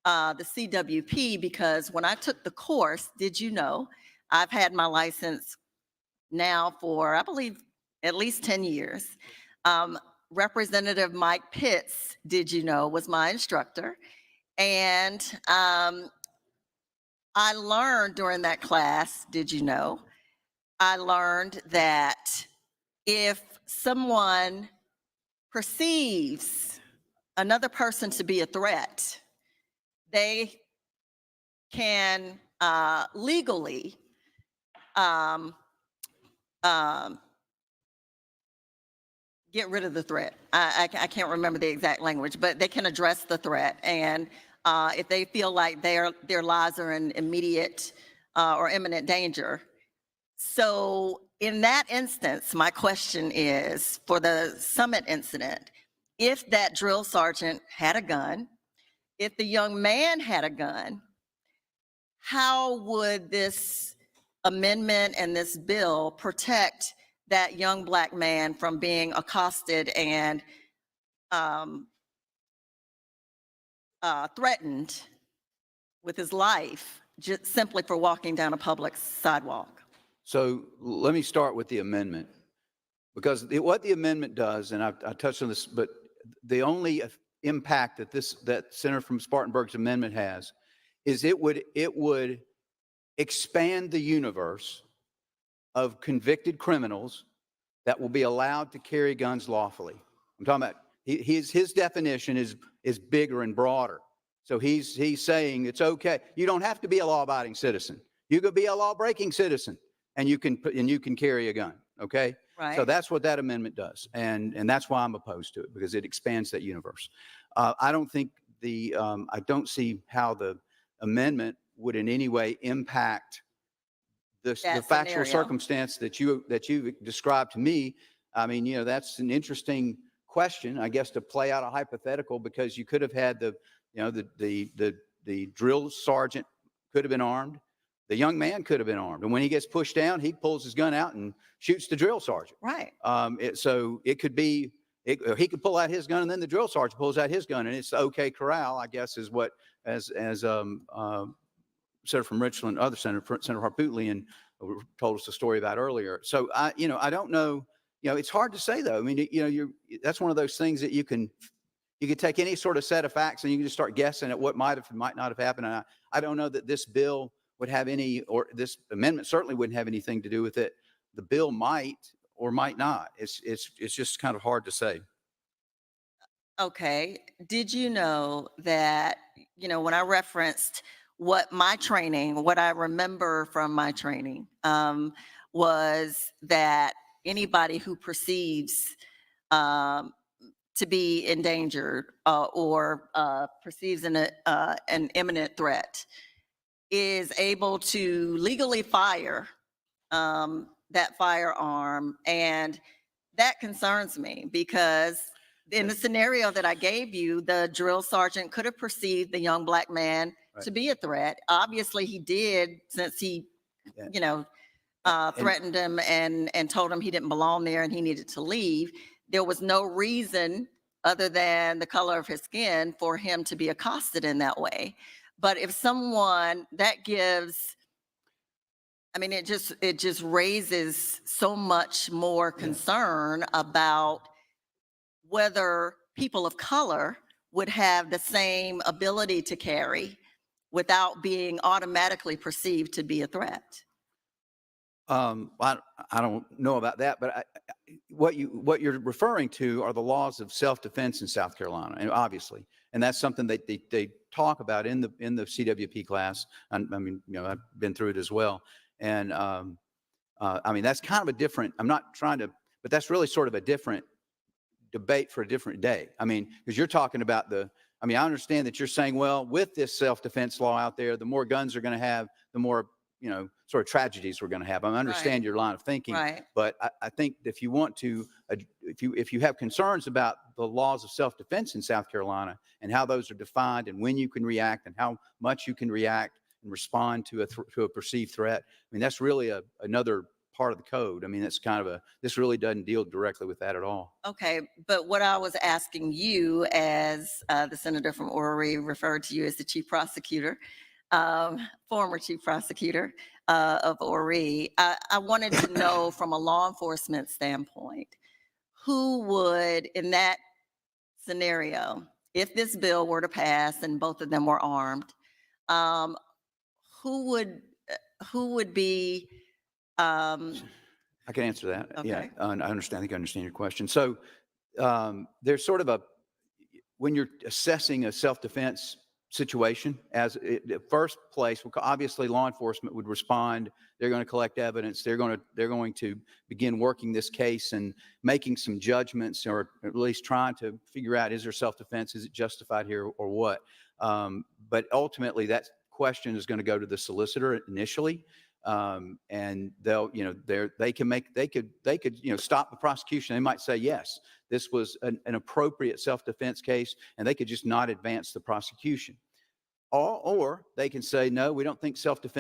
the CWP, because when I took the course, did you know, I've had my license now for, I believe, at least 10 years. Representative Mike Pitts, did you know, was my instructor. And I learned during that class, did you know, I learned that if someone perceives another person to be a threat, they can legally get rid of the threat. I can't remember the exact language, but they can address the threat. And if they feel like their lives are in immediate or imminent danger. So in that instance, my question is, for the Summit incident, if that drill sergeant had a gun, if the young man had a gun, how would this amendment and this bill protect that young Black man from being accosted and threatened with his life just simply for walking down a public sidewalk? So let me start with the amendment, because what the amendment does, and I touched on this, but the only impact that that Senator from Spartanburg's amendment has is it would expand the universe of convicted criminals that will be allowed to carry guns lawfully. I'm talking about his definition is bigger and broader. So he's saying it's okay. You don't have to be a law-abiding citizen. You could be a law-breaking citizen, and you can carry a gun. Okay. Right. So that's what that amendment does, and that's why I'm opposed to it, because it expands that universe. I don't think I don't see how the amendment would in any way impact the factual scenario. circumstance that you described to me. I mean, that's an interesting question, I guess, to play out a hypothetical, because you could have had the drill sergeant could have been armed. The young man could have been armed. And when he gets pushed down, he pulls his gun out and shoots the drill sergeant. Right. So it could be, he could pull out his gun, and then the drill sergeant pulls out his gun, and it's okay corral, I guess, is what, as Senator from Richland, other Senator Harpootlian told us a story about earlier. So I don't know. It's hard to say, though. I mean, that's one of those things that you can take any sort of set of facts and you can just start guessing at what might not have happened. And I don't know that this bill would have any, or this amendment certainly wouldn't have anything to do with it. The bill might or might not. It's just kind of hard to say. Okay. Did you know that, when I referenced what I remember from my training, was that anybody who perceives to be endangered or perceives an imminent threat is able to legally fire that firearm. And that concerns me, because in the scenario that I gave you, the drill sergeant could have perceived the young black man to be a threat. Obviously he did, since he, threatened him and told him he didn't belong there and he needed to leave. There was no reason other than the color of his skin for him to be accosted in that way. But if someone that gives, I mean, it just raises so much more concern about whether people of color would have the same ability to carry without being automatically perceived to be a threat. I don't know about that, but what you're referring to are the laws of self-defense in South Carolina, and obviously, and that's something that they talk about in the CWP class. I mean, I've been through it as well, and I mean, that's kind of a different. I'm not trying to, but that's really sort of a different debate for a different day. I mean, because you're talking about I mean, I understand that you're saying, well, with this self-defense law out there, the more guns are going to have, the more sort of tragedies we're going to have. I understand your line of thinking, but I think if you want to, if you have concerns about the laws of self-defense in South Carolina and how those are defined and when you can react and how much you can react and respond to a perceived threat, I mean, that's really another part of the code. I mean, that's kind of this really doesn't deal directly with that at all. Okay, but what I was asking you, as the senator from Orrery referred to you as the chief prosecutor, former chief prosecutor of Orrery, I wanted to know from a law enforcement standpoint, who would, in that scenario, if this bill were to pass and both of them were armed, who would be I can answer that. Okay. Yeah, I understand. I think I understand your question. So there's sort of when you're assessing a self-defense situation, the first place, obviously law enforcement would respond. They're going to collect evidence. They're going to begin working this case and making some judgments, or at least trying to figure out, is there self-defense? Is it justified here or what? But ultimately that question is going to go to the solicitor initially. And they'll, they could stop the prosecution. They might say, yes, this was an appropriate self-defense case, and they could just not advance the prosecution. Or they can say, no, we don't think self-defense